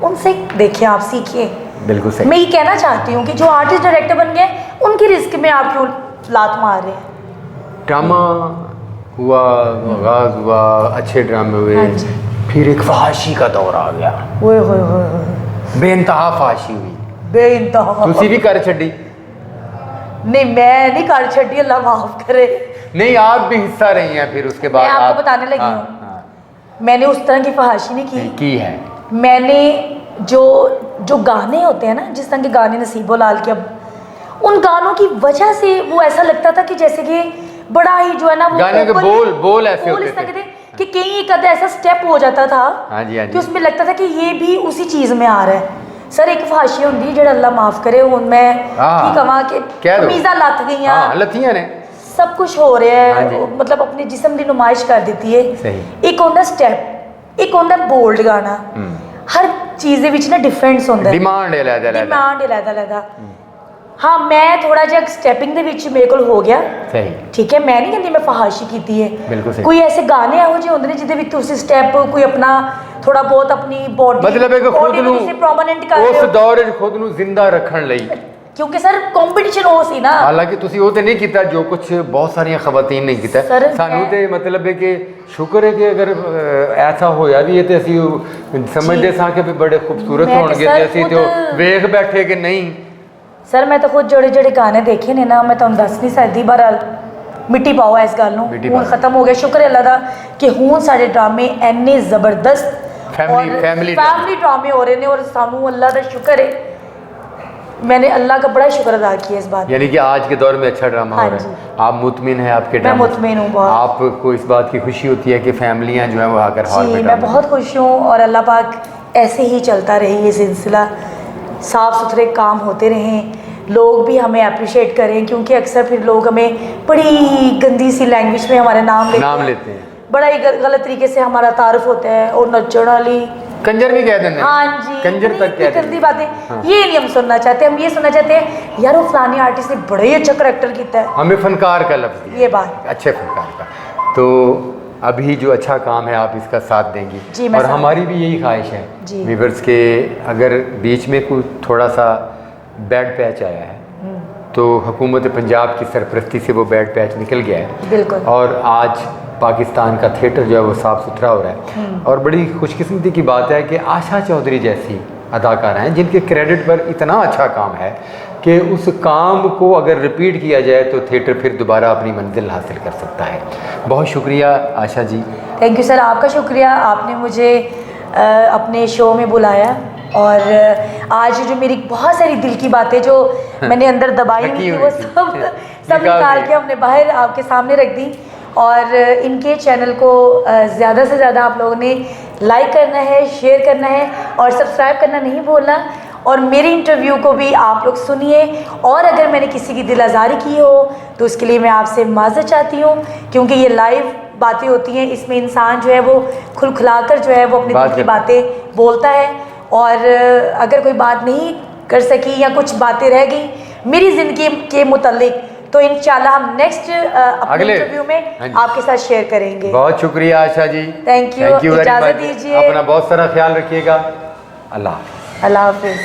उनसे देखिए, आप सीखिए। बिल्कुल सही। मैं ये कहना चाहती हूँ कि जो आर्टिस्ट डायरेक्टर बन गए उनकी रिस्क में आप क्यों लात मार रहे हैं? ड्रामा हुआ, आगाज हुआ, अच्छे ड्रामे हुए, फिर एक फहाशी का दौर आ गया, ओए होए होए, बेइंतहा फहाशी हुई, बेइंतहा। तुसी भी कर छड़ी? नहीं मैं नहीं कर छड़ी, अल्लाह माफ करे। नहीं आप भी हिस्सा रही हैं फिर उसके बाद। मैं आपको बताने लगी हूँ, मैंने उस तरह की फहाशी नहीं की है। मैंने जो गाने होते हैं ना, जिस तरह के गाने नसीबो लाल के, अब उन गानों की वजह से वो ऐसा लगता था कि जैसे कि बड़ा ही जो है ना वो गाने के बोल ऐसे होते थे कि कहीं एक आधा ऐसा स्टेप हो जाता था कि उसमें लगता था कि ये भी उसी चीज़ में आ रहा है। सर एक फहाशी होंगी जो अल्लाह माफ करे, उनमें की कमा के कमीजा लत गईयां, लथियां ने, सब कुछ हो रहा है। मतलब अपने जिस्म की नुमाइश कर देती है। एक होंदा स्टेप, एक होंदा बोल्ड गाना, हर चीज़ ਦੇ ਵਿੱਚ ना डिफरेंस ਹੁੰਦਾ ਹੈ। डिमांड है लैदा। हाँ मैं थोड़ा जिहा स्टैपिंग ਦੇ ਵਿੱਚ ਮੇਰੇ ਕੋਲ ਹੋ ਗਿਆ सही, ठीक है। मैं नहीं कहती मैं फहाशी की है, बिल्कुल सही। कोई ऐसे गाने ਇਹੋ ਜਿਹੇ ਹੁੰਦੇ ਨੇ ਜਿਹਦੇ ਵਿੱਚ ਤੁਸੀਂ ਸਟੈਪ कोई अपना थोड़ा बहुत अपनी बॉडी, मतलब है कि खुद ਨੂੰ ਪ੍ਰੋਮਿਨੈਂਟ ਕਰ ਰਹੇ ਹੋ ਉਸ ਦੌਰ ਵਿੱਚ खुद ਨੂੰ ਜ਼ਿੰਦਾ ਰੱਖਣ ਲਈ, क्योंकि सर कंपटीशन हो सी ना। हालांकि तुसी वो तो नहीं किया जो कुछ बहुत सारिया खवातीन नहीं किया। सानू तो मतलब है कि शुक्र है कि अगर ऐसा होया भी है तो असी समझते सा कि बड़े खूबसूरत होंगे, असी तो वेख बैठे कि नहीं। सर मैं तो खुद जोड़े गाने देखे ने ना, मैं तो दस नहीं सकती। बहरहाल मिट्टी पाओ इस गल नूं, हुण खत्म हो गया। शुक्र है अल्लाह दा कि हुण साडे ड्रामे इन्ने जबरदस्त फैमिली ड्रामे हो रहे हैं, और सानू अल्लाह दा शुक्र है, मैंने अल्लाह का बड़ा शुक्र अदा किया इस बात। यानी कि आज के दौर में अच्छा ड्रामा हो रहा है। आप मुतमिन हैं आपके ड्रामे? मैं मुतमिन हूँ बहुत। आपको इस बात की खुशी होती है कि फैमिलियाँ जो है वो आकर हॉल में? मैं बहुत खुश हूँ, और अल्लाह पाक ऐसे ही चलता रहे ये सिलसिला, साफ़ सुथरे काम होते रहें, लोग भी हमें अप्रिशिएट करें, क्योंकि अक्सर फिर लोग हमें बड़ी गंदी सी लैंग्वेज में हमारे नाम लेते हैं, बड़ा ही गलत तरीके से हमारा तारुफ होता है। और नचण वाली कंजर भी कह देते हैं। हाँ जी, कंजर तक कह गंदी बातें। हाँ। ये नहीं हम सुनना चाहते, हम ये सुनना चाहते हैं यार वो फलानी आर्टिस्ट ने बड़ा ही अच्छा करैक्टर किया है। हमें फनकार का लफ्ज़ दिया, ये बात अच्छे फनकार का। तो अभी जो अच्छा काम है आप इसका साथ देंगी जी, और हमारी भी यही ख्वाहिश है व्यूअर्स के, अगर बीच में कोई थोड़ा सा बैड पैच आया है तो हुकूमत पंजाब की सरपरस्ती से वो बैड पैच निकल गया है बिल्कुल। और आज पाकिस्तान का थिएटर जो है वो साफ़ सुथरा हो रहा है। और बड़ी खुशकिस्मती की बात है कि आशा चौधरी जैसी अदाकारा हैं जिनके क्रेडिट पर इतना अच्छा काम है कि उस काम को अगर रिपीट किया जाए तो थिएटर फिर दोबारा अपनी मंजिल हासिल कर सकता है। बहुत शुक्रिया Asha ji. Thank you sir, आपका शुक्रिया, आपने मुझे अपने शो में बुलाया और आज जो मेरी बहुत सारी दिल की बातें जो मैंने अंदर दबाई हुई थी वो सब निकाल के हमने बाहर आपके सामने रख दी। और इनके चैनल को ज़्यादा से ज़्यादा आप लोगों ने लाइक करना है, शेयर करना है और सब्सक्राइब करना नहीं भूलना। और मेरी इंटरव्यू को भी आप लोग सुनिए और अगर मैंने किसी की दिल आज़ारी की हो तो उसके लिए मैं आपसे माज़रत चाहती हूँ, क्योंकि ये लाइव बातें होती हैं, इसमें इंसान जो है वो खुलखुलाकर जो है वो अपनी दिल की बातें बोलता है। और अगर कोई बात नहीं कर सकी या कुछ बातें रह गई मेरी ज़िंदगी के मुतालिक तो इंशाल्लाह हम नेक्स्ट अपने इंटरव्यू में आपके साथ शेयर करेंगे। बहुत शुक्रिया आशा जी, थैंक यू, इजाज़त दीजिए, अपना बहुत सारा ख्याल रखिएगा। अल्लाह हाफिज़।